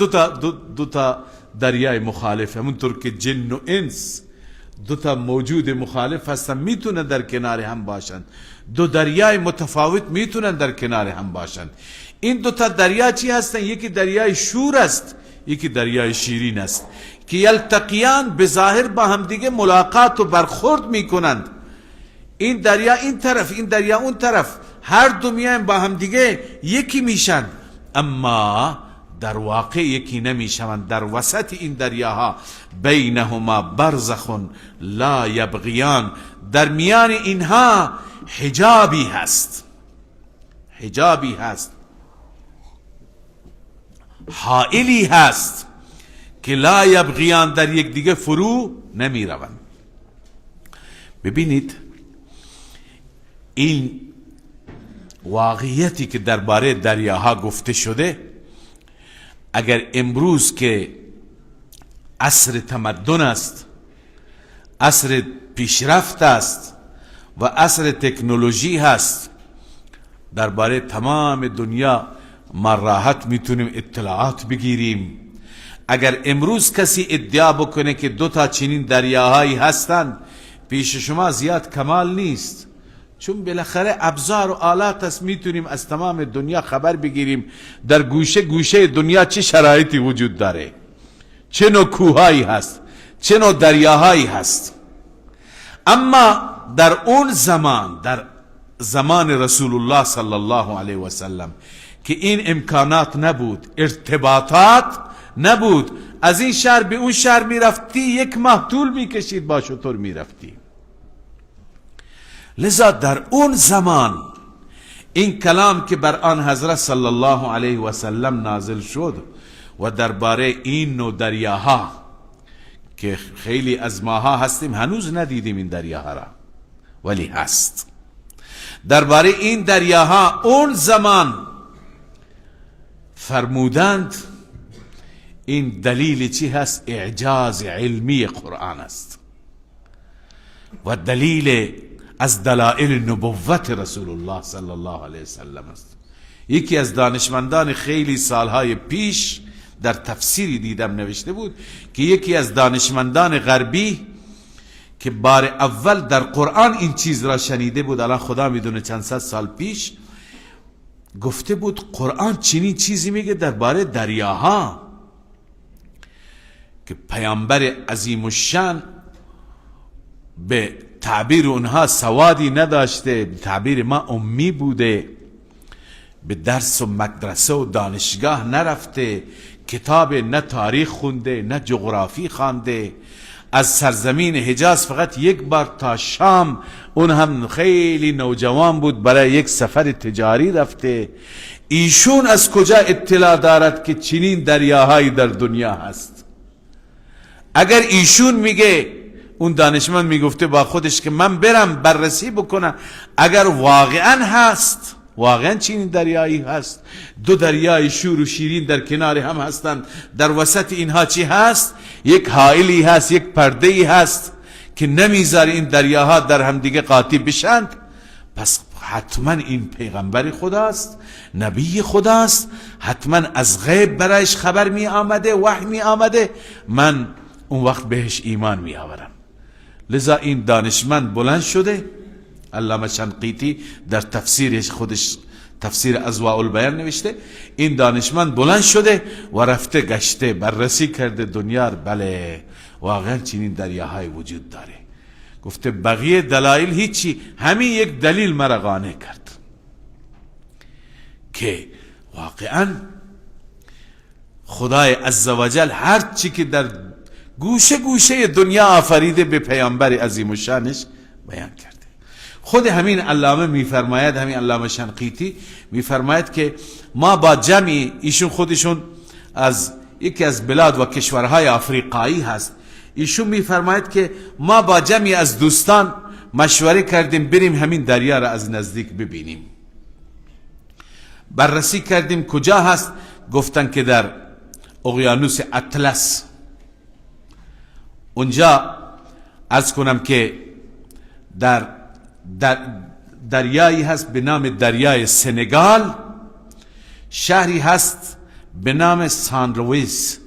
دو تا دریای مخالف، همونطور که جن و انس دو تا موجود مخالف هستن، میتونن در کنار هم باشند. دو دریای متفاوت میتونن در کنار هم باشند. این دو تا دریا چی هستن؟ یکی دریای شور است، یکی دریای شیرین است که یلتقیان، به ظاهر با هم دیگه ملاقات و برخورد میکنند. این دریا این طرف، این دریا اون طرف، هر دو میان با هم دیگه یکی میشن، اما در واقع یکی نمیشوند. در وسط این دریاها بینهما برزخ لا یبغیان، در میان اینها حجابی هست، حجابی هست، حائلی هست که لا یبغیان، در یک دیگه فرو نمی روند. ببینید این واقعیتی که درباره دریاها گفته شده، اگر امروز که عصر تمدن است، عصر پیشرفت است، و عصر تکنولوژی هست. درباره تمام دنیا ما راحت میتونیم اطلاعات بگیریم. اگر امروز کسی ادعا بکنه که 2 تا چنین دریاهایی هستند، پیش شما زیاد کمال نیست، چون بالاخره ابزار و آلات است، میتونیم از تمام دنیا خبر بگیریم در گوشه گوشه دنیا چه شرایطی وجود داره، چه نوع کوهایی هست، چه نوع دریاهایی هست. اما در اون زمان، در زمان رسول الله صلی الله علیه و سلم که این امکانات نبود، ارتباطات نبود، از این شهر به اون شهر میرفتی 1 ماه طول میکشید با شتر میرفتی. لذا در اون زمان این کلام که بر آن حضرت صلی الله علیه و سلم نازل شد و درباره این نوع دریاها که خیلی از ماها هستیم هنوز ندیدیم این دریاها را، ولی هست. درباره این دریاها اون زمان فرمودند این دلیل چی هست؟ اعجاز علمی قرآن است و دلیل از دلائل نبوت رسول الله صلی الله علیه وسلم است. یکی از دانشمندان خیلی سالهای پیش در تفسیری دیدم نوشته بود که یکی از دانشمندان غربی که بار اول در قرآن این چیز را شنیده بود، الان خدا میدونه چند صد سال پیش، گفته بود قرآن چنین چیزی میگه درباره دریاها که پیامبر عظیم الشان به تعبیر اونها سوادی نداشته، به تعبیر ما امی بوده، به درس و مدرسه و دانشگاه نرفته، کتاب نه تاریخ خونده نه جغرافی خوانده، از سرزمین حجاز فقط 1 بار تا شام، اون هم خیلی نوجوان بود، برای یک سفر تجاری رفته. ایشون از کجا اطلاع دارد که چنین دریاهایی در دنیا هست؟ اگر ایشون میگه، اون دانشمند میگفته با خودش که من برم بررسی بکنم اگر واقعا هست، واقعا چنین دریایی هست، 2 دریای شور و شیرین در کنار هم هستند، در وسط اینها چی هست؟ یک حائلی هست، یک پرده‌ای هست که نمیذاره این دریاها در هم دیگه قاطی بشند. پس حتما این پیغمبر خداست، نبی خداست، حتما از غیب برایش خبر می آمده، وحی می آمده، من اون وقت بهش ایمان می آورم. لذا این دانشمند بلند شده، علامه شنقیطی در تفسیرش خودش تفسیر اضواء البیان نوشته، این دانشمند بلند شده و رفته گشته بررسی کرده دنیا، بله واقعا چنین دریاهای وجود داره. گفته بقیه دلایل هیچی، همین یک دلیل مرا قانع کرد که واقعا خدای عزوجل هر چی که در گوشه گوشه دنیا آفریده به پیامبر عظیم الشانش بیان کرده. خود همین علامه میفرماید، همین علامه شنقیطی میفرماید که ما با جمعی، ایشون خودشون از یکی از بلاد و کشورهای آفریقایی هست، ایشون میفرماید که ما با جمعی از دوستان مشوره کردیم بریم همین دریا را از نزدیک ببینیم. بررسی کردیم کجا هست، گفتن که در اقیانوس اطلس. اونجا عرض کنم که در دریایی هست به نام دریای سنگال، شهری هست به نام سانرویز،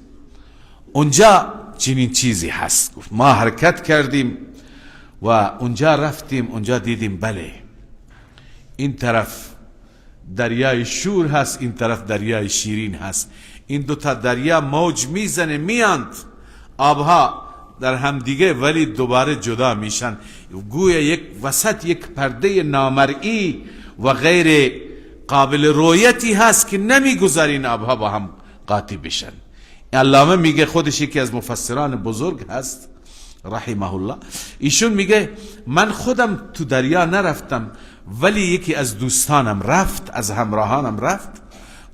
اونجا چنین چیزی هست. ما حرکت کردیم و اونجا رفتیم، اونجا دیدیم بله این طرف دریای شور هست، این طرف دریای شیرین هست، این 2 تا دریا موج میزنه میاند، آبها در هم دیگه ولی دوباره جدا میشن، گویا یک وسط یک پرده نامرئی و غیر قابل رویتی هست که نمیگذاره این آبها با هم قاطی بشن. علامه میگه، خودش یکی از مفسران بزرگ هست رحمه الله، ایشون میگه من خودم تو دریا نرفتم ولی یکی از دوستانم رفت، از همراهانم رفت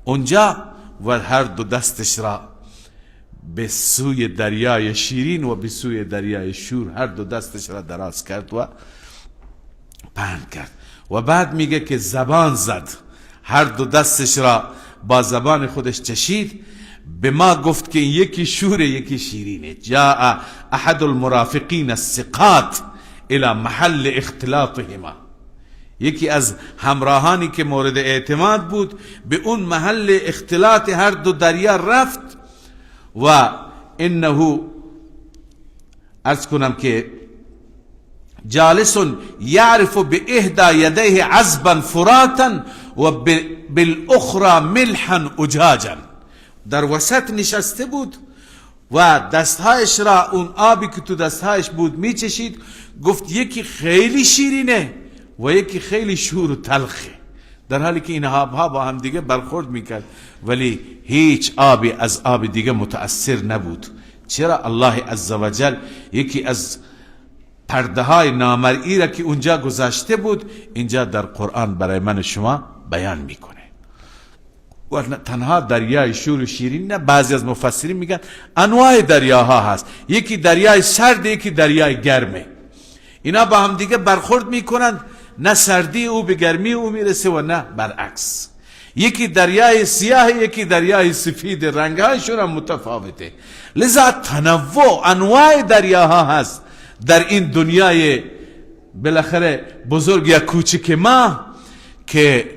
اونجا و هر 2 دستش را به سوی دریای شیرین و به سوی دریای شور هر 2 دستش را دراز کرد و پهن کرد و بعد میگه که زبان زد، هر 2 دستش را با زبان خودش چشید، به ما گفت که یکی شوره یکی شیرینه. جاء احد المرافقین الثقات الى محل اختلاطهما، یکی از همراهانی که مورد اعتماد بود به اون محل اختلاط هر دو دریا رفت و انه عرض کنم که جالس یعرف باحدى یدیه عذبا فراتا و بالاخرى ملحا اجاجا، در وسط نشسته بود و دستهایش را اون آبی که تو دستهایش بود میچشید. گفت یکی خیلی شیرینه و یکی خیلی شور و تلخه، در حالی که این آبها با هم دیگه برخورد میکرد ولی هیچ آبی از آب دیگه متأثر نبود. چرا؟ الله عزوجل یکی از پرده های نامرئی را که اونجا گذاشته بود اینجا در قرآن برای من شما بیان میکنه. و تنها دریای شور و شیرین نه، بعضی از مفسرین میگن انواع دریاها هست، یکی دریای سرد یکی دریای گرمه، اینا با هم دیگه برخورد میکنند، نه سردی او به گرمی او میرسه و نه برعکس. یکی دریای سیاه یکی دریای سفید، رنگهایشون هم متفاوته. لذا تنوع انواع دریاها هست در این دنیای بالاخره بزرگ یا کوچک ما که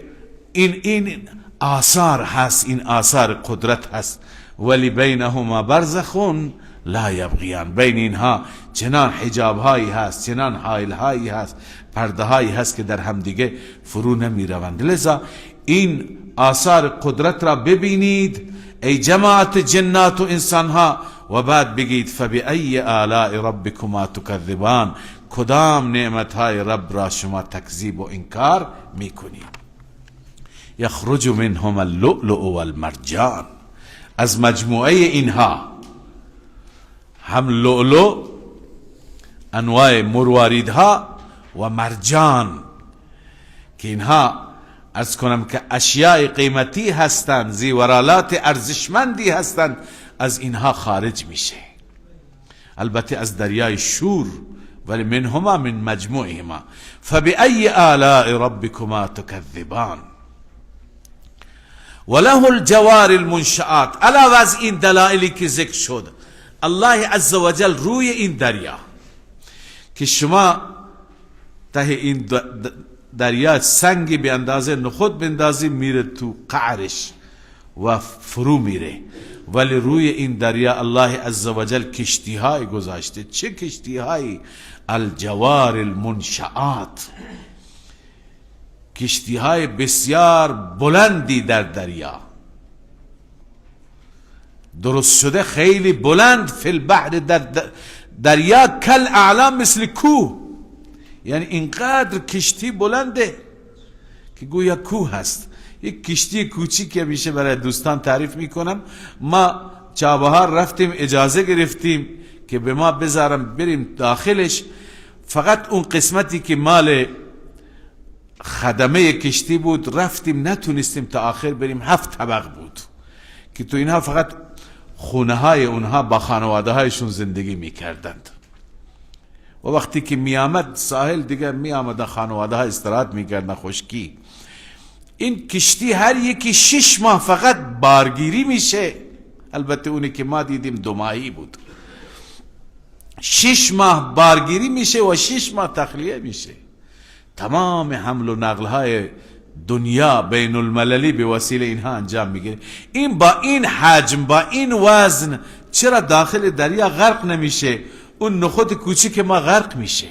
این آثار هست، این آثار قدرت هست. ولی بینهما برزخون لا یبغیان، بین اینها چنان حجاب هایی هست، چنان حائل هایی هست، پرده هایی هست که در هم دیگه فرو نمی روند. لذا این آثار قدرت را ببینید ای جماعت جنات و انسان ها و بعد بگید فبأی آلاء ربکما تکذبان، کدام نعمت های رب را شما تکذیب و انکار میکنید. یخرج منهما اللؤلؤ والمرجان، از مجموعه اینها هم لؤلؤ انواع مرواریدها و مرجان که اینها عرض کنم که اشیاء قیمتی هستند، زیورالات ارزشمندی هستند، از اینها خارج میشه. البته از دریای شور، ولی منهما من مجموعهما. فبأي آلاء ربكما تكذبان وله الجوار المنشآت. علاوه از این دلایلی که ذکر شد، الله عزوجل روی این دریا که شما ته این دریا سنگی به اندازه نخود بندازی میره تو قعرش و فرو میره، ولی روی این دریا الله عزوجل کشتی های گذاشته. چه کشتی های؟ الجوار المنشآت، کشتی های بسیار بلندی در دریا درست شده، خیلی بلند. فی البحر، در دریا کل اعلام، مثل کوه، یعنی اینقدر کشتی بلنده که گویا کوه هست. یک کشتی کوچیک میشه برای دوستان تعریف میکنم. ما چابهار رفتیم، اجازه گرفتیم که به ما بذارم بریم داخلش. فقط اون قسمتی که مال خدمه کشتی بود رفتیم، نتونستیم تا آخر بریم. 7 طبق بود که تو اینها فقط خونه های اونها با خانواده هایشون زندگی میکردند و وقتی که میامد ساحل دیگر میامدن خانواده ها استراحت میکردن خشکی. این کشتی هر یکی 6 ماه فقط بارگیری میشه. البته اونی که ما دیدیم 2 ماهی بود. 6 ماه بارگیری میشه و 6 ماه تخلیه میشه. تمام حمل و نقل های دنیا بین المللی به وسیله اینها انجام میگیره. این با این حجم، با این وزن، چرا داخل دریا غرق نمیشه؟ اون نخود کوچیک ما غرق میشه.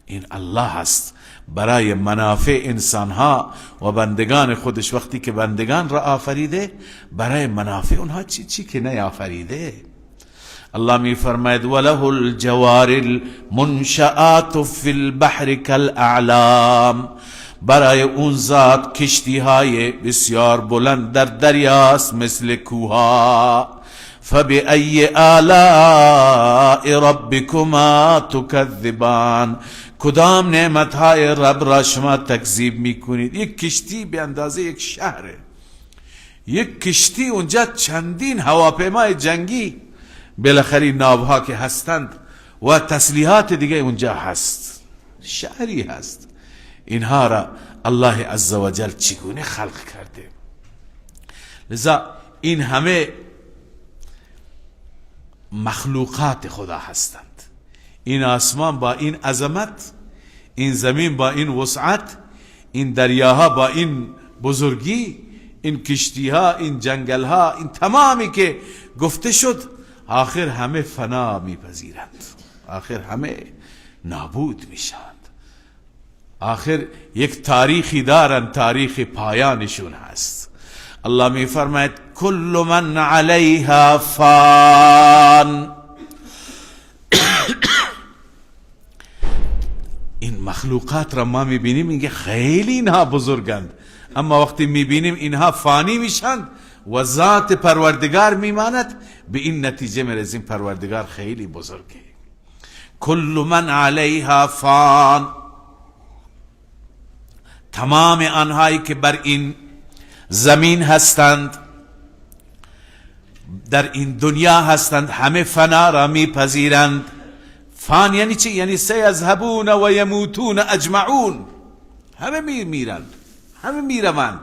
این الله هست برای منافع انسانها و بندگان خودش. وقتی که بندگان را آفریده برای منافع اونها چی که نیافریده. الله می فرماید وله الجوار المنشآت فی البحر کالاعلام، برای اون ذات کشتی های بسیار بلند در دریاست مثل کوها. فبأي آلاء ربكما تكذبان، کدام نعمت های رب را شما تکذیب میکنید؟ یک کشتی به اندازه یک شهره، یک کشتی اونجا چندین هواپیمای جنگی بالاخره ناوها که هستند و تسلیحات دیگه اونجا هست، شهری هست. اینها را الله عزوجل چگونه خلق کرده؟ لذا این همه مخلوقات خدا هستند. این آسمان با این عظمت، این زمین با این وسعت، این دریاها با این بزرگی، این کشتیها، این جنگلها، این تمامی که گفته شد، آخر همه فنا میپذیرند، آخر همه نابود میشند، آخر یک تاریخی دارن، تاریخ پایانشون هست. الله میفرماید کل من علیها فان. این مخلوقات را ما میبینیم اینکه خیلی اینها بزرگند، اما وقتی میبینیم اینها فانی میشند و ذات پروردگار میماند، به این نتیجه میرسیم پروردگار خیلی بزرگه. کل من علیها فان، تمام آنهایی که بر این زمین هستند، در این دنیا هستند، همه فنا را میپذیرند. فان یعنی چی؟ یعنی سیذهبون و یموتون اجمعون، همه میرند، همه میروند.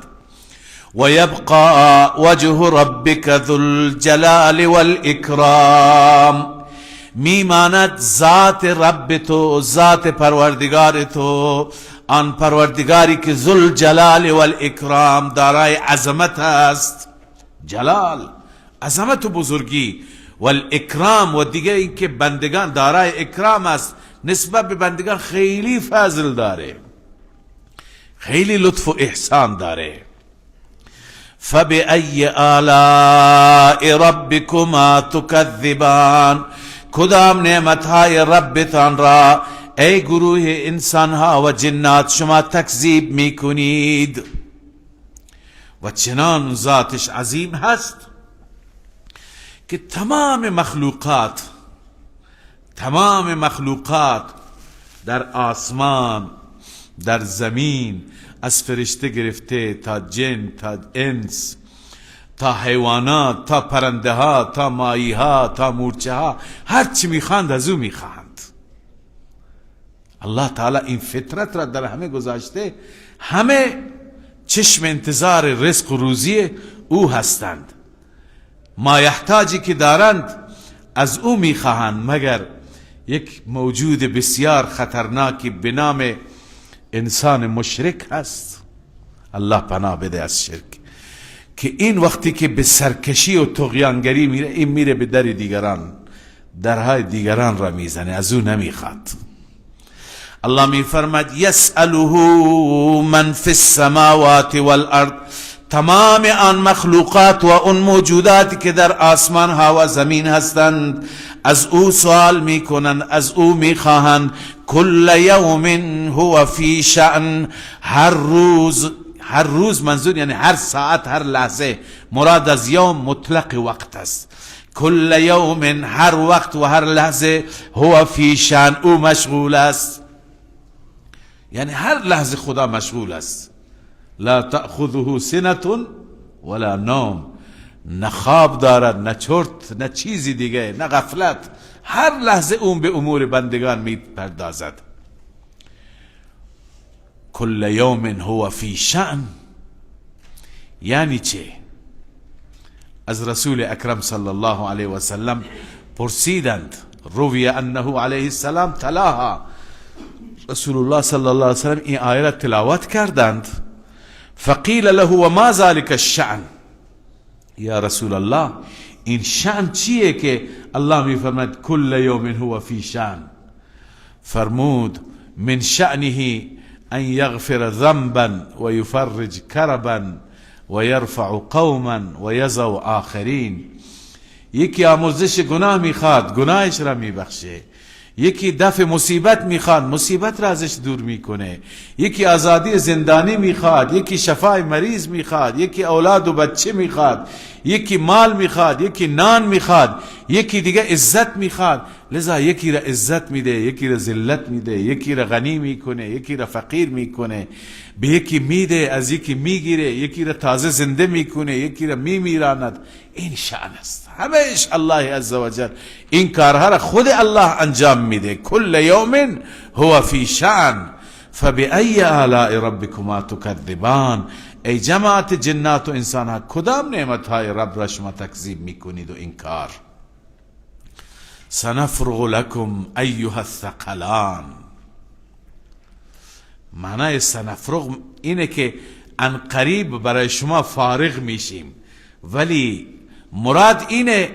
و یبقى وجه ربک ذو الجلال والاکرام، میماند ذات رب تو، ذات پروردگار تو، آن پروردگاری که ذو الجلال والاکرام، دارای عظمت است، جلال عظمت و بزرگی، والاکرام و دیگه این که بندگان دارای اکرام است، نسبت به بندگان خیلی فضل داره، خیلی لطف و احسان داره. فبأي آلاء ربكما تكذبان، کدام نعمتهای ربتان را ای گروه انسانها و جنات شما تکذیب میکنید؟ و چنان ذاتش عظیم هست که تمام مخلوقات در آسمان، در زمین، از فرشته گرفته تا جن، تا انس، تا حیوانات، تا پرنده ها، تا ماهی ها، تا مورچه ها، هر چی میخواند از او میخواند. الله تعالی این فطرت را در همه گذاشته، همه چشم انتظار رزق و روزی او هستند، مایحتاجی که دارند از او میخواهند، مگر یک موجود بسیار خطرناکی به نام انسان مشرک هست. الله پناه بده از شرک، که این وقتی که به سرکشی و طغیانگری میره، این میره به در دیگران، درهای دیگران را میزنه، از او نمیخواد. الله میفرماد یسأله من فی السماوات والارض، تمام آن مخلوقات و اون موجوداتی که در آسمان ها و زمین هستند از او سوال میکنند، از او میخواهند. کل یوم هو فی شأن، هر روز منظور یعنی هر ساعت، هر لحظه، مراد از یوم مطلق وقت است. کل یوم، هر وقت و هر لحظه، هو فی شأن، او مشغول است، یعنی هر لحظه خدا مشغول است. لا تأخذه سنة ولا نوم، نه خواب دارد، نه چرت، نه چیزی دیگه، نه غفلت، هر لحظه اون به امور بندگان می پردازد. کل یوم هو فی شأن یعنی چه؟ از رسول اکرم صلی الله علیه و سلم پرسیدند، روی انه علیه السلام تلاها، رسول الله صلی الله علیه و سلم این آیه را تلاوت کردند. فقیل له و ما ذلك الشأن، یا رسول الله این شأن چیه که الله می فرماید کل یوم هو فی شأن؟ فرمود من شأنه ان یغفر ذنبا و یفرج کربا و یرفع قوما و یضع آخرین. یکی آمرزش گناه میخواد، گناهش را میبخشه. یکی دفع مصیبت میخواد، مصیبت را ازش دور میکنه. یکی آزادی زندانی میخواد، یکی شفای مریض میخواد، یکی اولاد و بچه میخواد، یکی مال میخواد، یکی نان میخواد، یکی دیگه عزت میخواد. لذا یکی را عزت میده، یکی را ذلت میده، یکی را غنی میکنه، یکی را فقیر میکنه، به یکی میده، از یکی میگیره، یکی را تازه زنده میکنه، یکی را میمیراند. این شأن است، همهش الله عزوجل این کارها را خود الله انجام میده. کل یوم هو فی شأن فبأي آلاء ربكما تكذبان. ای جماعت جنات و انسان ها، کدام نعمت های رب را شما تکذیب میکنید و انکار؟ سنفرغ لكم ایها الثقلان. معنای سنفرغ اینه که ان قریب برای شما فارغ میشیم، ولی مراد اینه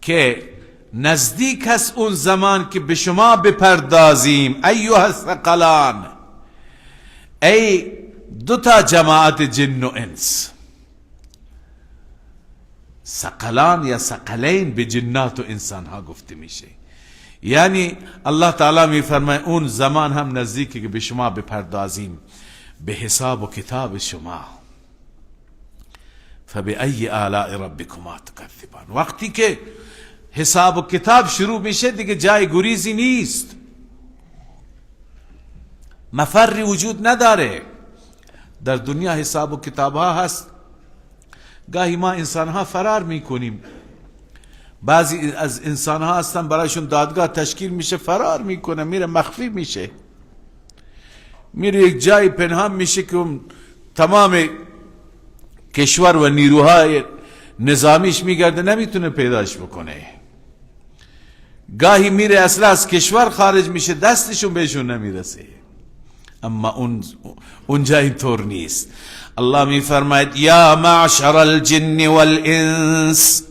که نزدیک است اون زمان که به شما بپردازیم. ایها الثقلان، ای دوتا جماعت جن و انس. ثقلان یا ثقلین به جنات و انسان ها گفته میشه. یعنی الله تعالی میفرماید اون زمان هم نزدیکه که به شما بپردازیم به حساب و کتاب شما. فبأي آلاء ربكما تكذبان. وقتی که حساب و کتاب شروع میشه دیگه جای گریزی نیست، مفری وجود نداره. در دنیا حساب و کتاب ها هست، گاهی ما انسان ها فرار میکنیم. بعضی از انسان ها هستن برایشون دادگاه تشکیل میشه، فرار میکنه، میره مخفی میشه، میره یک جای پنهان میشه که تمام کشور و نیروهای نظامیش میگرده نمیتونه پیداش بکنه. گاهی میره اصلا از کشور خارج میشه، دستشون بهشون نمیرسه. اما اونجا اینطور نیست. الله میفرماید یا معشر الجن والانس،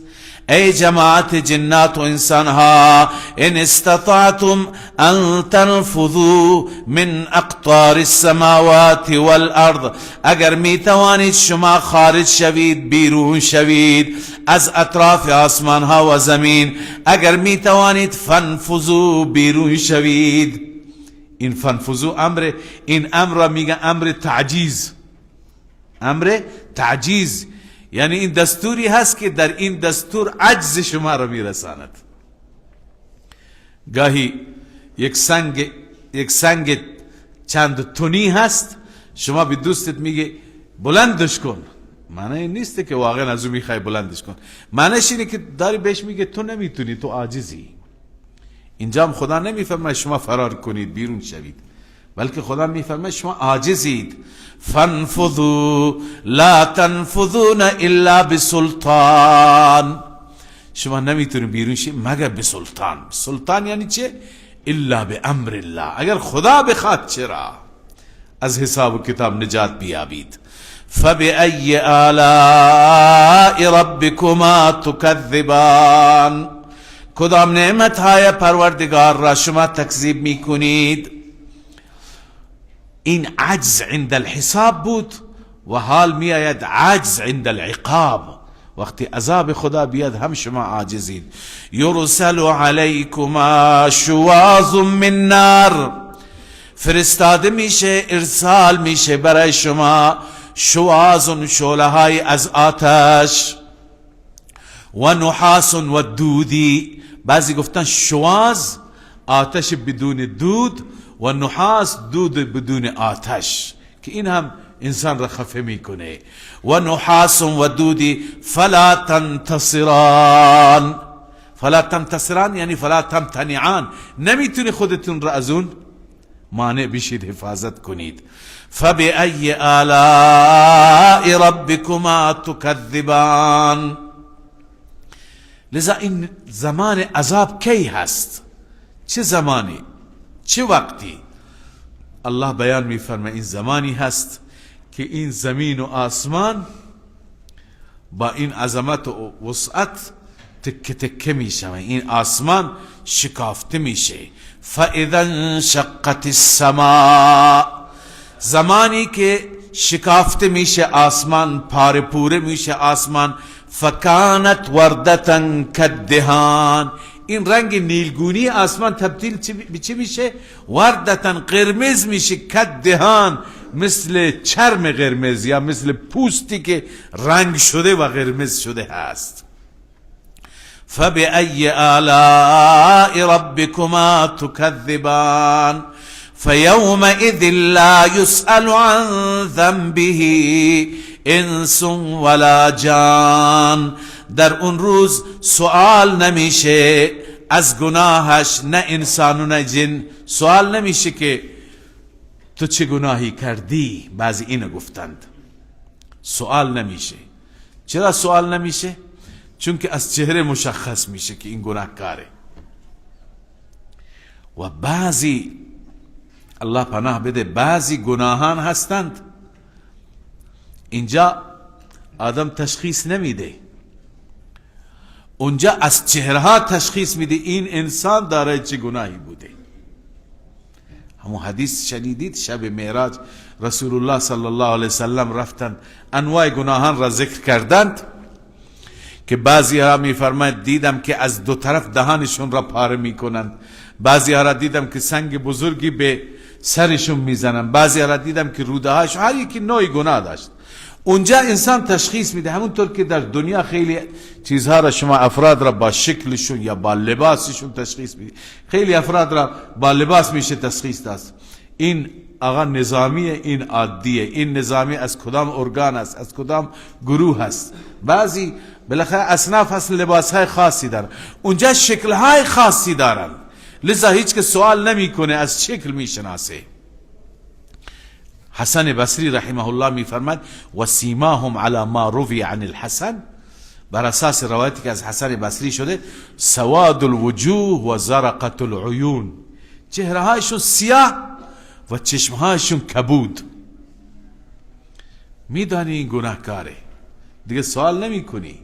ای جماعت جنات و انسان ها، ان استطعتم ان تنفذوا من اقطار السماوات والارض، اگر می توانید شما خارج شوید، بیرون شوید از اطراف آسمان ها و زمین، اگر می توانید فانفذوا، بیرون شوید. این فانفذوا امر، این امر را میگه امر تعجیز، امر تعجیز، یعنی این دستوری هست که در این دستور عجز شما را میرساند. گاهی یک سنگ چند تونی هست، شما به دوستت میگه بلندش کن، معنی این نیست که واقعا از او میخوای بلندش کن، معنیش اینه که داری بهش میگه تو نمیتونی، تو عاجزی. اینجا هم خدا نمیفرماید شما فرار کنید بیرون شوید، بلکه خدا میفرماید شما عاجزید. فانفذوا لا تنفذون الا بسلطان، شما نمیتونید بیرون شید مگر به سلطان. سلطان یعنی چه؟ الا بامر الله، اگر خدا بخواد چرا از حساب و کتاب نجات بیابید. فبأي آلاء ربكما تكذبان، کدام نعمت های پروردگار را شما تکذیب میکنید؟ این عجز عند الحساب بود و حال می آید عجز عند العقاب. وقتی عذاب خدا بیاد هم شما عاجزید. یرسل علیکما شواظ من نار، فرستاده میشه، ارسال میشه برای شما شواظ، شعله های از آتش، و نحاس و دودی. بعضی گفتن شواظ آتش بدون دود و نحاس دود بدون آتش، که این هم انسان را خفه میکنه. و نحاس و دودی فلا تنتصران، فلا تنتصران یعنی فلا تمتنعان، نمیتونی خودتون را از اون مانع بشید، حفاظت کنید. فبأي آلاء ربكما تكذبان. لذا این زمان عذاب کی هست؟ چه زمانی؟ چه وقتی؟ الله بیان میفرماید این زمانی هست که این زمین و آسمان با این عظمت و وسعت تکه تکه میشه، این آسمان شکافته میشه. فاذا انشقت السماء، زمانی که شکافته میشه آسمان، پاره پوره میشه آسمان. فکانت وردتا کالدهان، این رنگ نیلگونی آسمان تبدیل به چی میشه؟ وردتا، قرمز میشه. کالدهان، مثل چرم قرمز یا مثل پوستی که رنگ شده و قرمز شده هست. فبأي آلاء ربكما تكذبان. فيومئذ لا يسأل عن ذنبه انس ولا جان، در اون روز سوال نمیشه از گناهش، نه انسان و نه جن. سوال نمیشه که تو چه گناهی کردی، بعضی اینو گفتند. سوال نمیشه. چرا سوال نمیشه؟ چون که از چهره مشخص میشه که این گناهکاره. و بعضی الله پناه بده بعضی گناهان هستند اینجا آدم تشخیص نمیده، اونجا از چهره ها تشخیص میده این انسان داره چه گناهی بوده. همون حدیث شنیدید شب معراج رسول الله صلی الله علیه وسلم رفتند انواع گناهان را ذکر کردند که بعضی ها میفرماید دیدم که از دو طرف دهانشون را پاره میکنند، بعضی ها را دیدم که سنگ بزرگی به سرشون میزنند، بعضی ها را دیدم که روده هاش، هر یکی نوعی گناه داشت. اونجا انسان تشخیص میده، همونطور که در دنیا خیلی چیزها را شما افراد را با شکلشون یا با لباسشون تشخیص میده، خیلی افراد را با لباس میشه تشخیص داد. این آقا نظامیه، این عادیه، این نظامی از کدام ارگان است، از کدام گروه است. بعضی بالاخره اصناف هست لباسهای خاصی دارن، اونجا شکلهای خاصی دارن، لذا هیچ که سوال نمیکنه، از شکل میشناسه. حسن بصری رحمه الله میفرماد و سیماهم علی ما روی عن الحسن، بر اساس روایتی که از حسن بصری شده، سواد الوجوه و زرقت العیون، چهره هایشون سیاه و چشمهایشون کبود. میدانی این گناهکاره، دیگه سوال نمی کنی.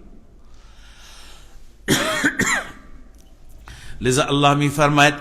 لذا الله می فرماید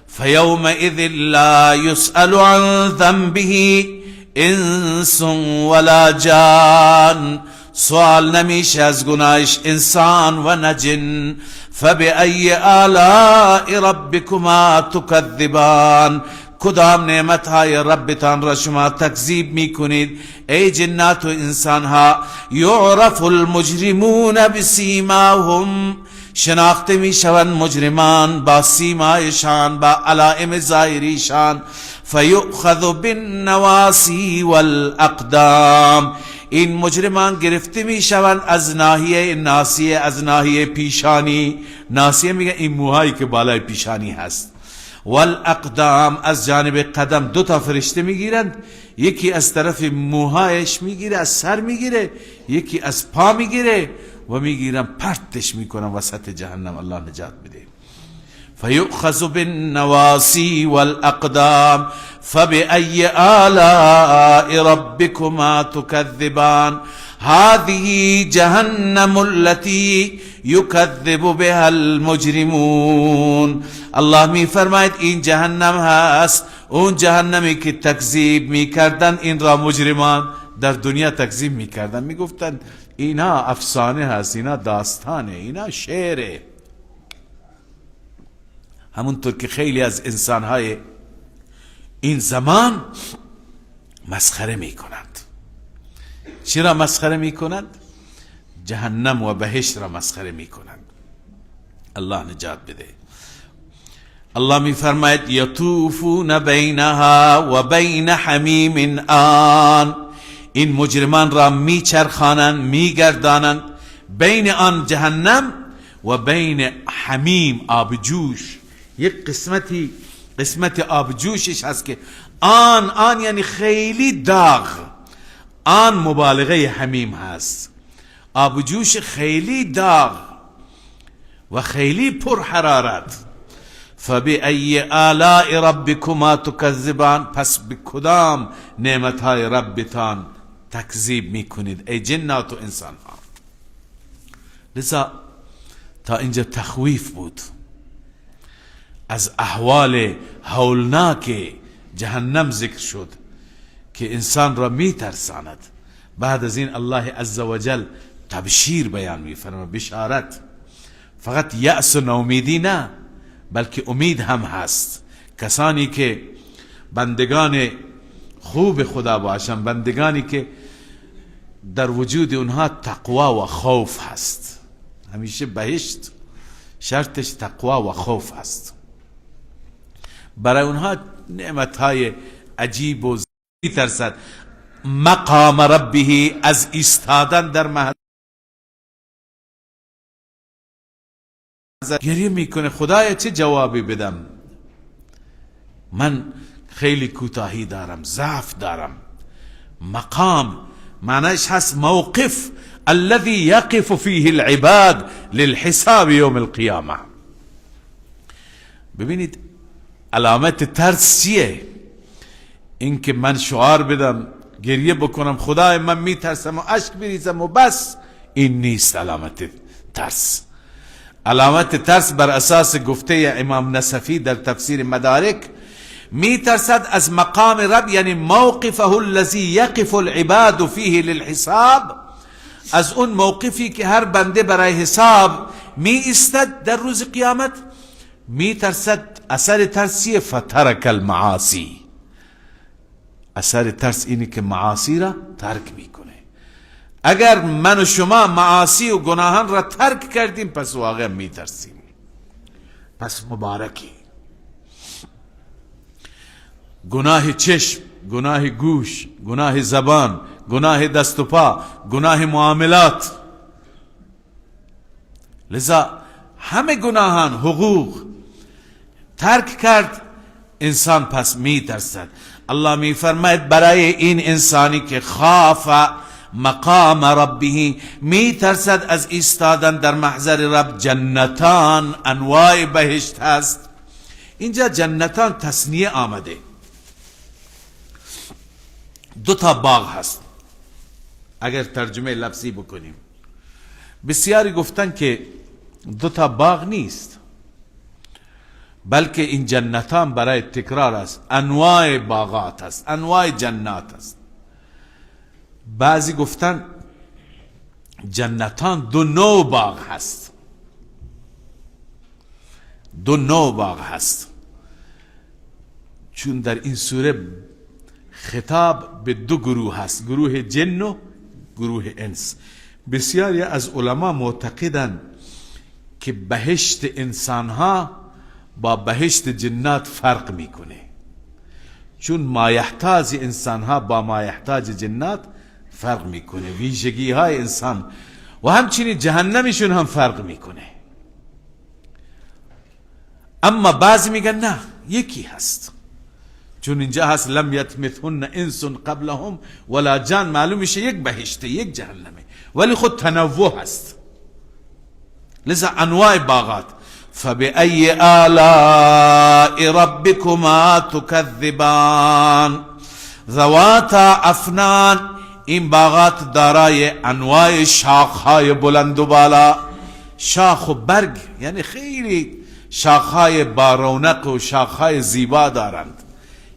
فیومئذ لا یسأل عن ذنبه انس ولا جان، سوال نمیشه از گناهش انسان و نه جن. فبأی آلاء ربکما تکذبان، کدام نعمت های ربتان را شما تکذیب میکنید ای جنات و انسان ها؟ یعرف المجرمون بسیماهم، شناخته میشوند مجرمان با سیمایشان، با علائم ظاهریشان. فیؤخذ بالنواسی والاقدام، این مجرمان گرفته میشوند از ناحیه ناصیه، از ناحیه پیشانی. ناصیه میگه این موهایی که بالای پیشانی هست. والاقدام، از جانب قدم دو تا فرشته میگیرند، یکی از طرف موهایش میگیره، از سر میگیره، یکی از پا میگیره و میگیرن پرتش میکنن وسط جهنم. الله نجات بده. فیؤخذ بالنواسی والاقدام فبأي آلاء ربكما تكذبان هذه جهنم التي يكذب بها المجرمون. الله می فرماید این جهنم هست، اون جهنمی که تکذیب می کردن این را مجرمان در دنیا تکذیب می کردن، می گفتن اینا افسانه هست، اینا داستانه، اینا شعره. همونطور که خیلی از انسانهای این زمان مسخره می کنند. چرا مسخره می کنند؟ جهنم و بهشت را مسخره می کنند. الله نجات بده. الله می فرماید یطوفون بینها و بین حمیم آن، این مجرمان را می چرخانند، می گردانند بین آن جهنم و بین حمیم آبجوش. یک قسمت آبجوشش هست که آن یعنی خیلی داغ، آن مبالغه حمیم هست. آبجوش خیلی داغ و خیلی پر حرارت. فبأي آلاء ربكما تكذبان، پس به کدام نعمتهای ربتان تکذیب میکنید ای جنات و انسان ها؟ لذا تا اینجا تخویف بود از احوال هولناک جهنم ذکر شد که انسان را میترساند. بعد از این الله عزوجل تبشیر بیان میفرماید، بشارت. فقط یأس و نومیدی نه، بلکه امید هم هست. کسانی که بندگان خوب خدا باشند، بندگانی که در وجود اونها تقوا و خوف هست. همیشه بهشت شرطش تقوا و خوف هست. برای اونها نعمتهای عجیب و زیادی ترسد. مقام ربه، از ایستادن در محل گریه میکنه خدایا چه جوابی بدم؟ من خیلی کوتاهی دارم، ضعف دارم. مقام معنیش هست موقف الذي يقف فيه العباد للحساب يوم القيامة. ببینید علامت ترس چیه؟ اینکه من شعار بدم، گریه بکنم خدای من میترسم و اشک بریزم و بس، این نیست علامت ترس. علامت ترس بر اساس گفته امام نصفی در تفسیر مدارک، میترسد از مقام رب، یعنی موقفه الذی یقف العباد فیه للحساب، از اون موقفی که هر بنده برای حساب می ایستد در روز قیامت. می ترسد. اثر ترسی فترک المعاصی، اثر ترس اینی که معاصی را ترک میکنه. اگر من و شما معاصی و گناهان را ترک کردیم پس واقعا می ترسیم. پس مبارکی. گناه چشم، گناه گوش، گناه زبان، گناه دست و پا، گناه معاملات، لذا همه گناهان، حقوق ترک کرد انسان پس می ترسد. الله می فرماید برای این انسانی که خاف مقام ربه، می ترسد از ایستادن در محضر رب، جنتان، انواع بهشت هست. اینجا جنتان تثنیه آمده، دو تا باغ هست اگر ترجمه لفظی بکنیم. بسیاری گفتن که دو تا باغ نیست، بلکه این جنتان برای تکرار است، انواع باغات است، انواع جنات است. بعضی گفتن جنتان دو نوع باغ هست، دو نوع باغ هست، چون در این سوره خطاب به دو گروه هست، گروه جن و گروه انس. بسیاری از علما معتقدند که بهشت انسان ها با بهشت جنات فرق میکنه، چون مایحتاج انسان ها با مایحتاج جنات فرق میکنه، ویژگی های انسان و همچنین جهنمشون هم فرق میکنه. اما بعضی میگن نه یکی هست، چون اینجا هست لم یطمثهن انس قبلهم ولا جان، معلوم میشه یک بهشته یک جهنمه، ولی خود تنوع هست. لذا انواع باغات. فبأي آلاء ربكما تكذبان ذواتا افنان، این باغات دارای انواع شاخهای بلند و بالا، شاخ و برگ، یعنی خیلی شاخهای بارونق و شاخهای زیبا دارند،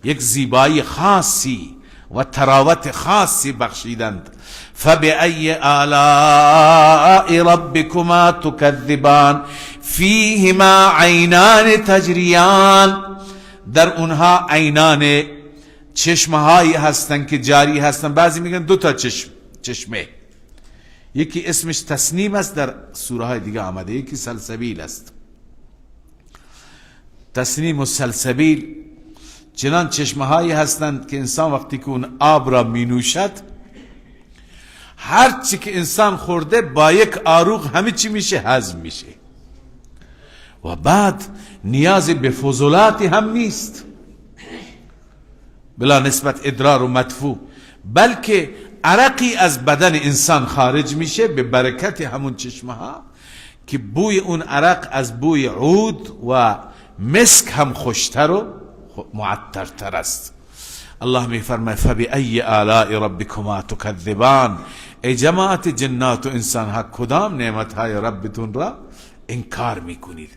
یک زیبایی خاصی و تراوت خاصی بخشیدند. فبأي آلاء ربكما تكذبان فیهما عینان تجریان، در اونها عینان چشمهایی هستند که جاری هستند. بعضی میگن دو تا چشمه، یکی اسمش تسنیم است در سوره های دیگه آمده، یکی سلسبیل است. تسنیم و سلسبیل چنان چشمهایی هستند که انسان وقتی که اون آب را می نوشد، هر چی که انسان خورده با یک آروغ همه چی میشه هضم میشه و بعد نیاز به فضولاتی هم نیست، بلا نسبت ادرار و مدفوع، بلکه عرقی از بدن انسان خارج میشه به برکت همون چشمه ها که بوی اون عرق از بوی عود و مسک هم خوشتر و معطرتر است. الله می فرماید فبأي آلاء ربكما تكذبان، ای جماعت جنات و انسان ها کدام نعمت های ربتون را انکار میکنید؟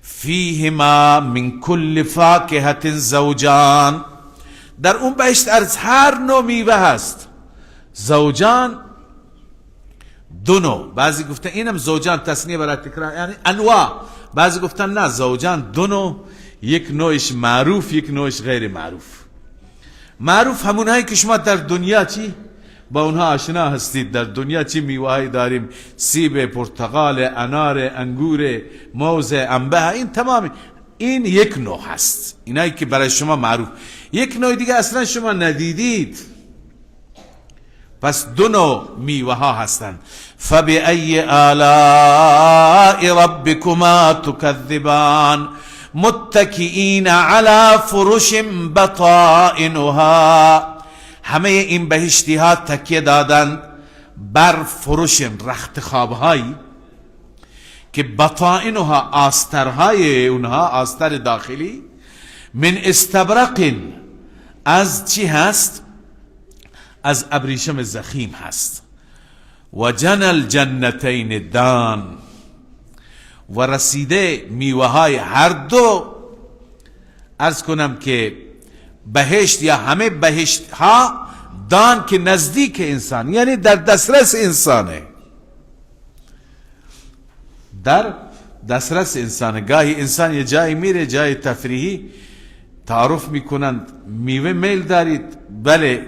فیهما من کل فاکهة زوجان، در اون بهشت از هر نوع میوه هست. زوجان دو نوع، بعضی گفتن اینم زوجان تثنیه برای تکرار یعنی انواع، بعضی گفتن نه زوجان دو نوع، یک نوعش معروف یک نوعش غیر معروف. معروف همونهایی که شما در دنیا چی با اونها آشنا هستید، در دنیا چی میوه‌ای داریم، سیب، پرتقال، انار، انگور، موز، انبه، این تمام این یک نوع هست، اینایی که برای شما معروف. یک نوع دیگه اصلا شما ندیدید، پس دو نوع میوه ها هستند. فبأي آلاء ربكما تكذبان متكئين على فرش بطائنها، همه این بهشتی ها تکیه دادند بر فرش رخت خوابهایی که بطائنها آسترهای اونها، آستر داخلی، من استبرق، از چی هست؟ از ابریشم زخیم هست. و جن الجنتین دان، و رسیده میوه های هر دو. عرض کنم که بهشت یا همه بهشت ها دان که نزدیک انسان، یعنی در دسترس انسانه، در دسترس انسانه. گاهی انسان یه جایی میره، جای تفریحی، تعارف میکنند میوه میل دارید؟ بله،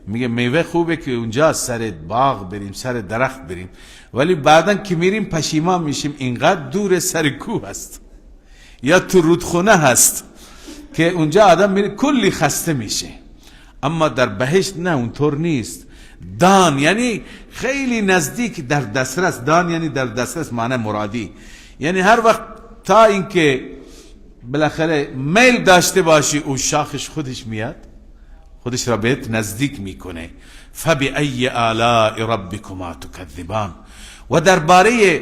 میگه میوه خوبه که اونجا سر باغ بریم، سر درخت بریم، ولی بعدن که میریم پشیمان میشیم اینقدر دور سر کوه هست یا تو رودخونه هست که اونجا آدم میره کلی خسته میشه. اما در بهشت نه، اونطور نیست. دان یعنی خیلی نزدیک، در دسترس. دان یعنی در دسترس، معنی مرادی، یعنی هر وقت تا اینکه بالاخره میل داشته باشی او شاخش خودش میاد، خودش را بهت نزدیک میکنه. فبأی آلاء ربکما تکذبان. و درباره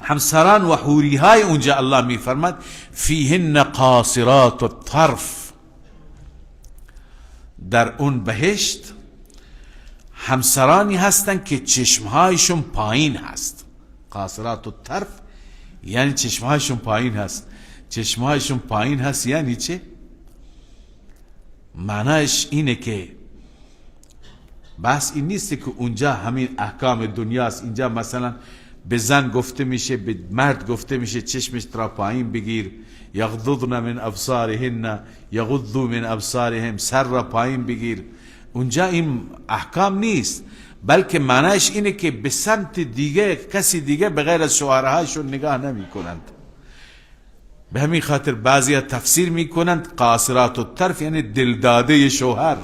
همسران و حوری های اونجا الله میفرماد فیهن قاصرات الطرف، در اون بهشت همسرانی هستن که چشمهایشون پایین هست. قاصرات الطرف یعنی چشمهایشون پایین هست. چشمهایشون پایین هست یعنی چه؟ معناش اینه که بس این نیست که اونجا همین احکام دنیاست. اینجا مثلا به زن گفته میشه، به مرد گفته میشه چشمش را پایین بگیر، یغضضن من ابصارهن یغضوا من ابصارهم، سر را پایین بگیر. اونجا این احکام نیست، بلکه معناش اینه که به سمت دیگه کسی دیگه بغیر از شوهرهایشون نگاه نمی کنند. به همین خاطر بعضی تفسیر میکنند قاصرات الطرف یعنی دلداده شوهر،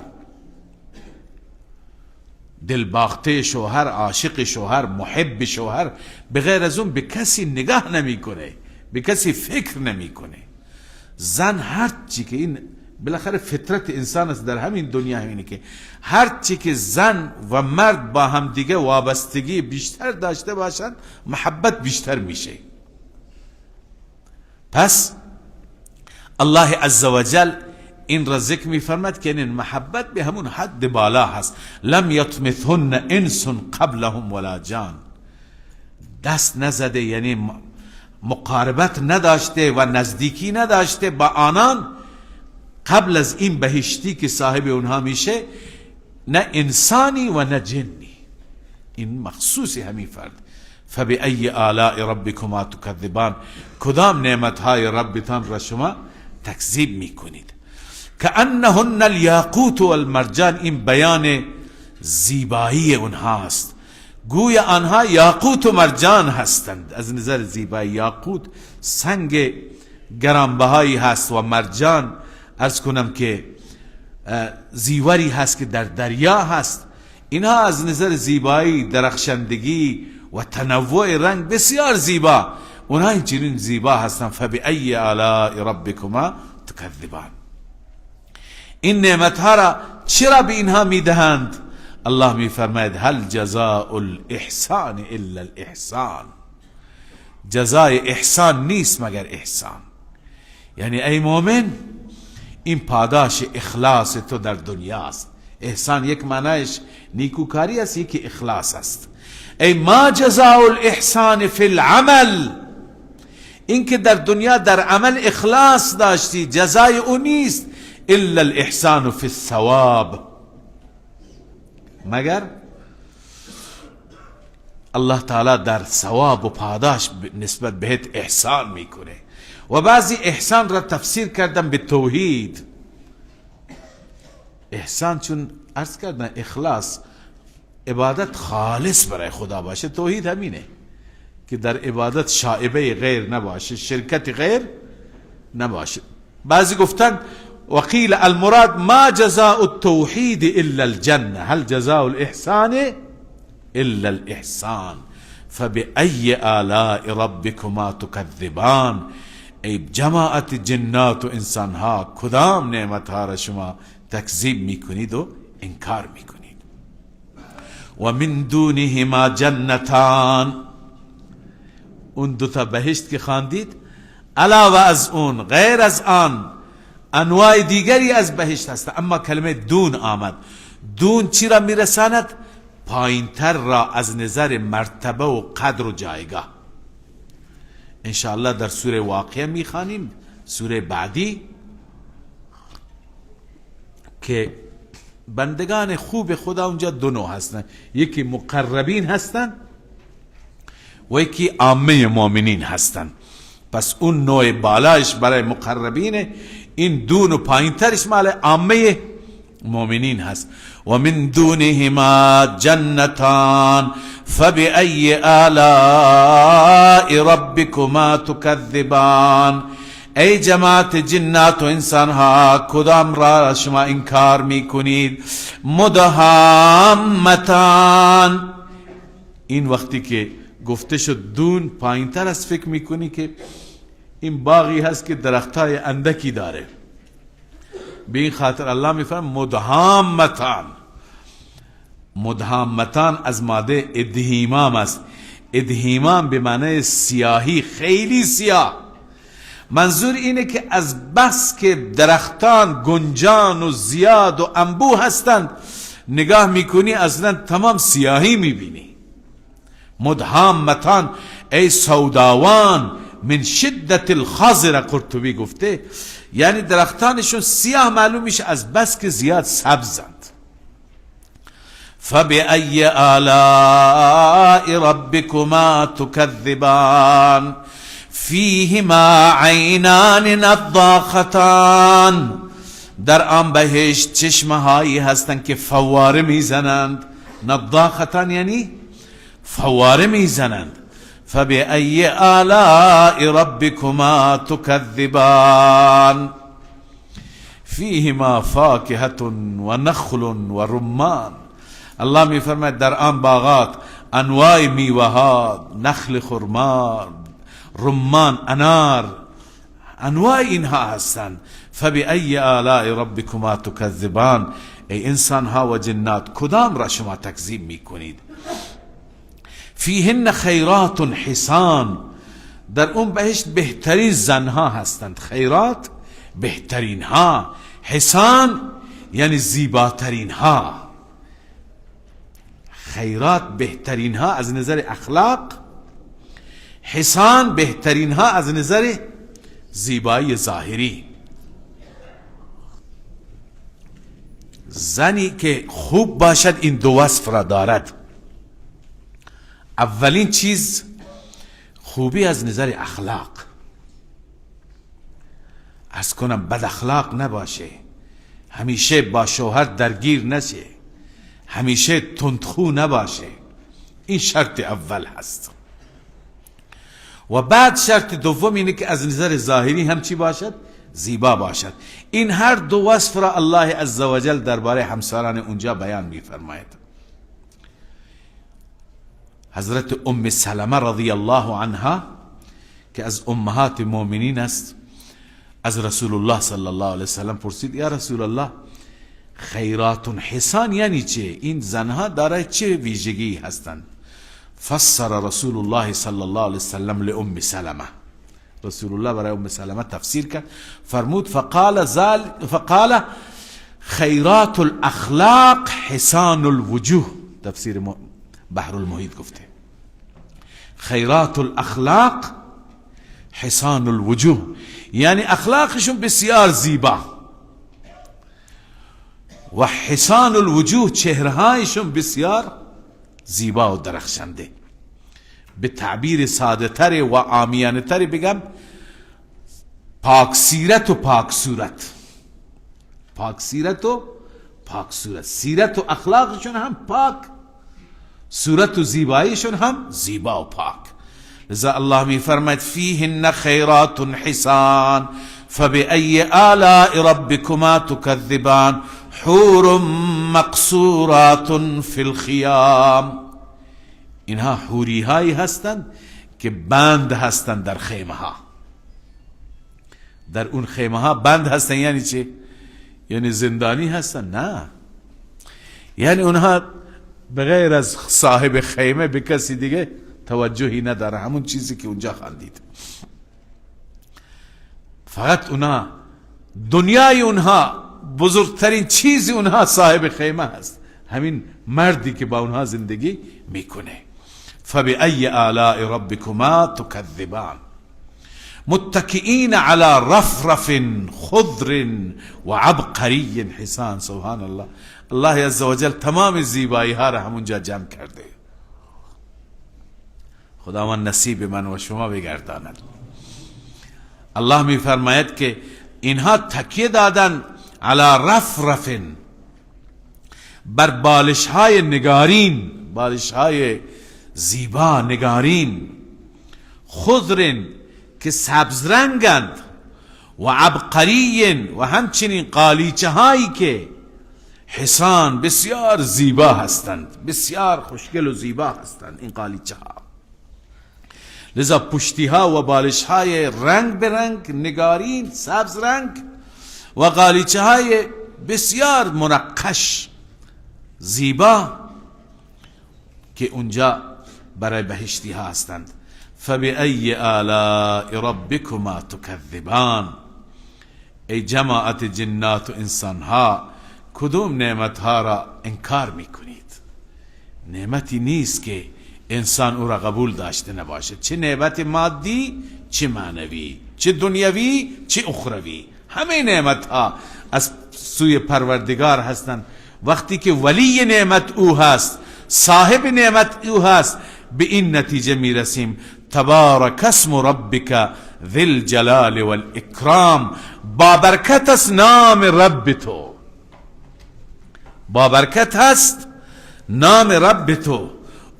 دلباخته شوهر، عاشق شوهر، محب شوهر، بغیر از اون به کسی نگاه نمیکنه، به کسی فکر نمیکنه. زن هر چی که این بالاخره فطرت انسان است در همین دنیا، همینه که هر چی که زن و مرد با هم دیگه وابستگی بیشتر داشته باشند محبت بیشتر میشه. پس الله عزوجل این را ذکر میفرماد که این محبت به همون حد بالا هست. لم یطمثهن انس قبلهم ولا جان، دست نزده یعنی مقاربت نداشته و نزدیکی نداشته با آنان قبل از این بهشتی که صاحب اونها میشه، نه انسانی و نه جنی. این مخصوص همین فرد. فبأی آلاء ربکما تکذبان، کدام نعمتهای ربتان را شما تکذیب میکنید؟ کأنهن الیاقوت والمرجان، این بیان زیبایی اونهاست، گویا آنها یاقوت و مرجان هستند. از نظر زیبایی یاقوت سنگ گرانبهایی هست و مرجان عرض کنم که زیوری هست که در دریا هست. اینها از نظر زیبایی، درخشندگی و تنوع رنگ بسیار زیبا، اونها اینچنین زیبا هستند. فبأی آلاء ربکما تکذبان. این نعمتها را چرا به اینها میدهند؟ الله میفرماید هل جزاء الاحسان الا الاحسان، جزای احسان نیست مگر احسان. یعنی ای مومن، این پاداش اخلاص تو در دنیاست. احسان یک معنیش نیکوکاری است، یکی اخلاص است. ای ما جزاء الاحسان فی العمل، این که در دنیا در عمل اخلاص داشتی جزای اون نیست. الا الاحسان فی الثواب، مگر الله تعالی در ثواب و پاداش نسبت بهت احسان میکنه. و بعضی احسان را تفسیر کردن به توحید. احسان چون عرض کردن اخلاص، عبادت خالص برای خدا باشه. توحید همینه که در عبادت شائبه غیر نباشه، شرکت غیر نباشه. بعضی گفتن وقیل المراد ما جزاء التوحید الا الجنه، هل جزاء الاحسان الا الاحسان. فبأي آلاء ربكما تكذبان، ای جماعت جنات و انسانها کدام نعمتها را شما تکذیب میکنید و انکار میکنید؟ و من دونهما جنتان، اون دوتا بهشت که خواندید، علاوه از اون، غیر از آن، انواع دیگری از بهشت هست. اما کلمه دون آمد. دون چی را میرساند؟ پایینتر را از نظر مرتبه و قدر و جایگاه. انشاءالله در سوره واقعه میخوانیم، سوره بعدی، که بندگان خوب خدا اونجا دو نوع هستن، یکی مقربین هستن و یکی عامه مؤمنین هستن. پس اون نوع بالاش برای مقربینه، این دون و پایین ترش مال عامه مؤمنین هست. و من دونهما جنتان فبأي آلاء ربكما تكذبان. ای جماعت جنات و انسان ها، کدام را شما انکار میکنید؟ مدهامتان. این وقتی که گفته شد دون پایین تر است، فکر میکنی که این باغی هست که درختای اندکی داره. به این خاطر الله میفرماید مدهامتان. مدهامتان از ماده ادهیمام است. ادهیمام به معنی سیاهی، خیلی سیاه. منظور اینه که از بس که درختان گنجان و زیاد و انبوه هستند، نگاه میکنی اصلا تمام سیاهی میبینی. مدهامتان ای سوداوان من شدت الخضر، قرطبی گفته یعنی درختانشون سیاه معلوم میشه از بس که زیاد سبزند. فبأي آلاء ربكما تكذبان فیهما عینان نضاختان. در آن بهشت چشمه هایی هستند که فواره میزنند. نضاختان یعنی فواره میزنند. فبأي آلاء ربكما تكذبان فیهما فاکهة و نخل و رمان. الله می فرماید در آن باغات انواع میوه ها، نخل خرما، رمان، انار، انواع اینها هستند. فبأي آلاء ربكما تكذبان. ای انسان ها و جنات، کدام را شما تکذیب میکنید؟ فیهن خیرات حسان. در اون بهشت بهترین زنها هستند. خیرات بهترین ها، حسان یعنی زیباترین ها. خیرات بهترین ها از نظر اخلاق، حسان بهترین ها از نظر زیبایی ظاهری. زنی که خوب باشد این دو وصف را دارد. اولین چیز خوبی از نظر اخلاق، از کنم بد اخلاق نباشه، همیشه با شوهر درگیر نشه، همیشه تندخو نباشه. این شرط اول هست. و بعد شرط دوم اینه که از نظر ظاهری هم چی باشد؟ زیبا باشد. این هر دو وصف را الله عزوجل درباره همسران اونجا بیان می‌فرماید. حضرت ام سلمه رضی الله عنها که از امهات مؤمنین است، از رسول الله صلی الله علیه وسلم پرسید یا رسول الله خیرات حسان یعنی چه؟ این زنها دارای چه ویژگی هستند؟ فسر رسول الله صلی الله علیه وسلم لام سلمه. رسول الله برای ام سلمه تفسیر کرد، فرمود فقال خیرات الاخلاق حسان الوجوه. تفسیر بحر المحیط گفته خیرات الاخلاق حسان الوجوه، یعنی اخلاقشون بسیار زیبا، و حسان الوجوه چهرهایشون بسیار زیبا و درخشنده. به تعبیر ساده تر و عامیانه تر بگم پاک سیرت و پاک صورت. پاک سیرت و پاک صورت، سیرت و اخلاقشون هم پاک، صورت و زیباییشون هم زیبا و پاک. لذا الله می فرماید فیهن خیرات حسان فبأي آلاء ربكما تكذبان حور مقصورات فی الخیام. اینها حوری هایی هستند که بند هستند در خیمه ها. در اون خیمه ها بند هستند یعنی چه؟ یعنی زندانی هستند؟ نه، یعنی اونها بغیر از صاحب خیمه به کسی دیگه توجهی نداره. همون چیزی که اونجا خواندید، فقط اونا دنیای اونها بزرگترین چیز اونها صاحب خیمه هست، همین مردی که با اونها زندگی میکنه. فبأي آلاء ربكما تكذبان متكئين على رفرف خضر وعبقري حسان. سبحان الله، الله عز وجل تمام زیبایی ها را همونجا جمع کرده. خداوند نصیب من و شما بگرداند. الله می فرماید که اینها تکیه دادن علی رفرف، بر بالش های نگارین، بالش های زیبا نگارین، خضر که سبز رنگند، و عبقری و همچنین قالیچه هایی که حسان بسیار زیبا هستند، بسیار خوشگل و زیبا هستند این قالیچه ها. لذا پشتی ها و بالش های رنگ به رنگ نگارین سبز رنگ و قالیچه های بسیار منقش زیبا که اونجا برای بهشتی ها هستند. فبأي آلاء ربكما تكذبان. ای جماعت جنات و انسان ها، کدوم نعمت ها را انکار میکنید؟ نعمتی نیست که انسان او را قبول داشته نباشد، چه نعمت مادی، چه معنوی، چه دنیوی، چه اخروی. همه نعمت ها از سوی پروردگار هستند. وقتی که ولی نعمت او هست، صاحب نعمت او هست، به این نتیجه میرسیم تبارک اسم ربک ذی الجلال والاکرام. بابرکت است نام رب تو، بابرکت هست نام رب تو،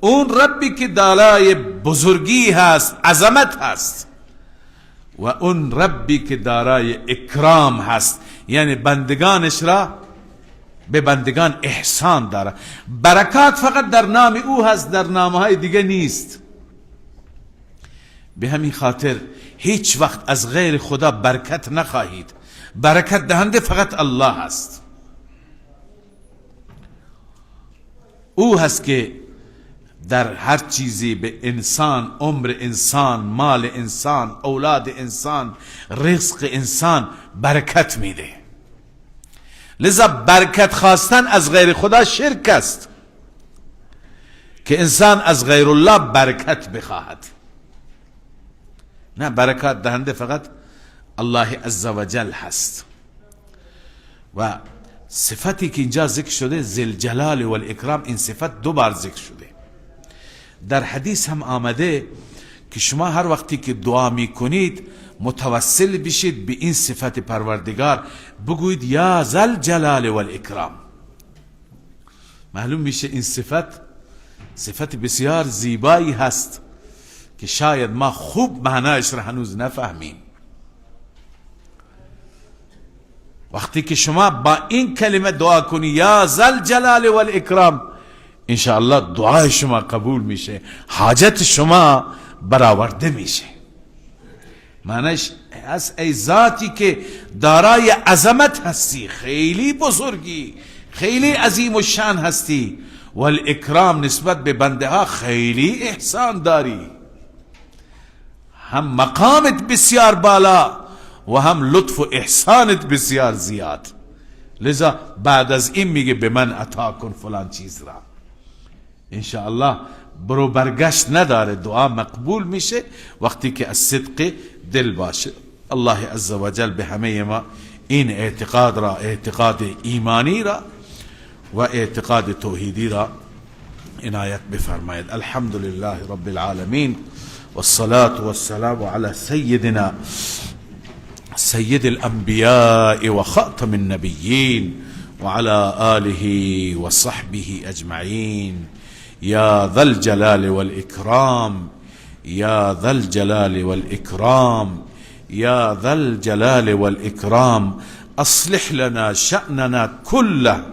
اون ربی که دارای بزرگی هست، عظمت هست، و اون ربی که دارای اکرام هست، یعنی بندگانش را به بندگان احسان داره. برکات فقط در نام او هست، در نامهای دیگه نیست. به همین خاطر هیچ وقت از غیر خدا برکت نخواهید. برکت دهنده فقط الله هست. او هست که در هر چیزی به انسان، عمر انسان، مال انسان، اولاد انسان، رزق انسان برکت میده. لذا برکت خواستن از غیر خدا شرک است، که انسان از غیر الله برکت بخواهد. نه، برکت دهنده فقط الله عزوجل هست. و صفتی که اینجا ذکر شده ذل جلال و الاکرام، این صفت دو بار ذکر شده. در حدیث هم آمده که شما هر وقتی که دعا می کنید متوسل بشید به این صفت پروردگار، بگوید یا ذل جلال و الاکرام. معلوم میشه این صفت بسیار زیبایی هست که شاید ما خوب معنایش را هنوز نفهمیم. وقتی که شما با این کلمه دعا کنی یا ذل جلال و الاکرام، انشاءالله دعای شما قبول میشه، حاجت شما برآورده میشه. معنیش از ای ذاتی که دارای عظمت هستی، خیلی بزرگی، خیلی عظیم و شان هستی، و الاکرام نسبت به بنده ها خیلی احسان داری، هم مقامت بسیار بالا و هم لطف و احسانت بسیار زیاد. لذا بعد از این میگه به من عطا کن فلان چیز را. انشاءالله برو برگشت نداره، دعا مقبول میشه وقتی که از صدق دل باشه. الله عزوجل به همه ما این اعتقاد را، اعتقاد ایمانی را و اعتقاد توحیدی را عنایت بفرماید. الحمد لله رب العالمین والصلاة والسلام على سيدنا سيد الأنبياء وخاتم النبيين وعلى آله وصحبه أجمعين. يا ذا الجلال والإكرام، يا ذا الجلال والإكرام، يا ذا الجلال والإكرام، أصلح لنا شأننا كله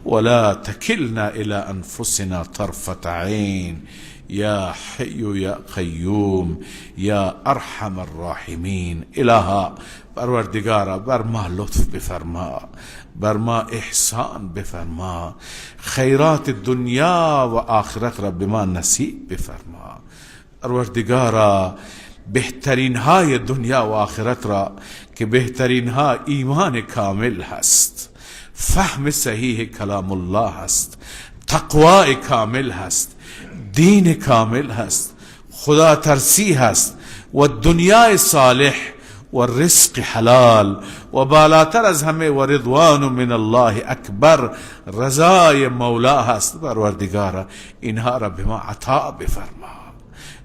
ولا تكلنا إلى أنفسنا طرفة عين. يا حي يا قیوم یا ارحم الراحمین. الها پروردگارا بر ما لطف بفرما، بر ما احسان بفرما، خیرات دنیا و آخرت را به ما نصیب بفرما. پروردگارا بهترین های دنیا و آخرت را که بهترین ها ایمان کامل هست، فهم صحیح کلام الله هست، تقوای کامل هست، دین کامل هست، خدا ترسی هست و دنیای صالح و رزق حلال و بالاتر از همه و رضوان من الله اکبر، رضای مولا هست. پروردگارا اینها را به ما عطا بفرما،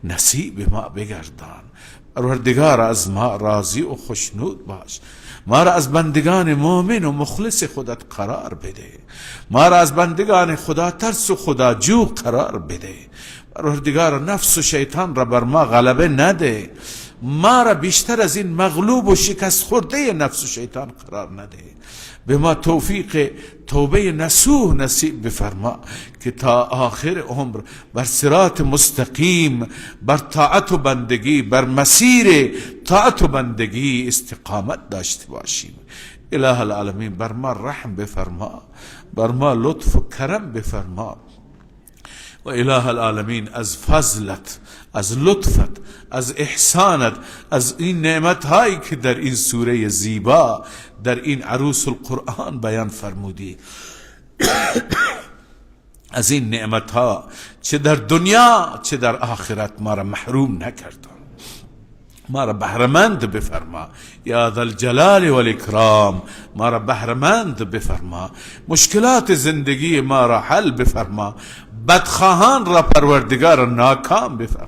نصیب ما بگردان. پروردگارا از ما راضی و خوشنود باش، ما را از بندگان مؤمن و مخلص خودت قرار بده، ما را از بندگان خدا ترس و خدا جو قرار بده. پروردگارا نفس و شیطان را بر ما غلبه نده، ما را بیشتر از این مغلوب و شکست خورده نفس و شیطان قرار نده. به ما توفیق توبه نصوح نصیب بفرما که تا آخر عمر بر صراط مستقیم، بر طاعت و بندگی، بر مسیر طاعت و بندگی استقامت داشته باشیم. اله العالمین بر ما رحم بفرما، بر ما لطف و کرم بفرما و اله العالمین از فضلت، از لطفت، از احسانت، از این نعمت هایی که در این سوره زیبا، در این عروس القرآن بیان فرمودی، از این نعمت ها چه در دنیا چه در آخرت ما را محروم نکردن، ما را بهرمند بفرما یا ذا الجلال والاکرام، ما را بهرمند بفرما، مشکلات زندگی ما را حل بفرما، بدخواهان را پروردگار ناکام بفرما،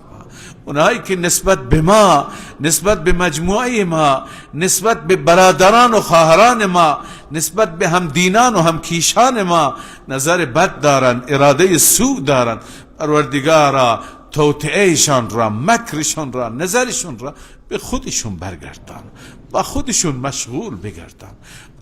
اونهایی که نسبت به ما، نسبت به مجموعه ما، نسبت به برادران و خواهران ما، نسبت به همدینان و همکیشان ما نظر بد دارن، اراده سوء دارن، پروردگارا توطئهشان را، مکرشان را، نظرشون را به خودشون برگردان، با خودشون مشغول بگردان.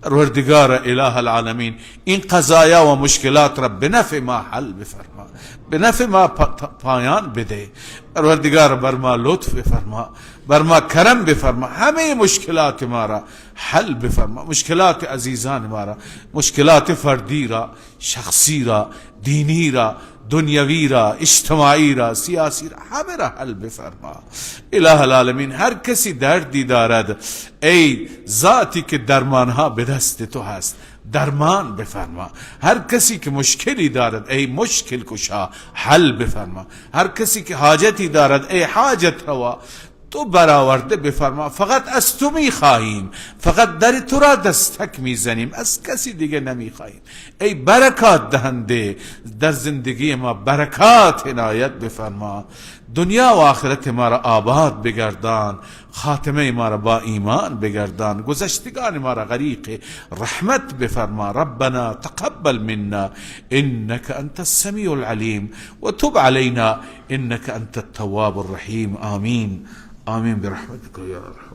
پروردگار اله العالمین این قضایا و مشکلات را به نفع ما حل بفرما، به نفع ما پایان بده. پروردگار بر ما لطف بفرما، بر ما کرم بفرما، همه مشکلات ما را حل بفرما، مشکلات عزیزان ما را، مشکلات فردی را، شخصی را، دینی را، دنیوی را، اجتماعی را، سیاسی را، همه را حل بفرما. اله العالمین هر کسی دردی دارد، ای ذاتی که درمانها به دست تو هست، درمان بفرما. هر کسی که مشکلی دارد، ای مشکل کشا، حل بفرما. هر کسی که حاجتی دارد، ای حاجت روا، تو برآورده بفرما. فقط از تو میخواهیم، فقط در تو را دستک میزنیم، از کسی دیگه نمیخواهیم. ای برکات دهنده، در زندگی ما برکات عنایت بفرما، دنیا و آخرت ما را آباد بگردان، خاتمه ما را با ایمان بگردان، گذشتگان ما را غریق رحمت بفرما. ربنا تقبل منا انك انت السمیع العلیم و تب علینا انك انت التواب الرحیم. آمین آمین برحمتك یا رب.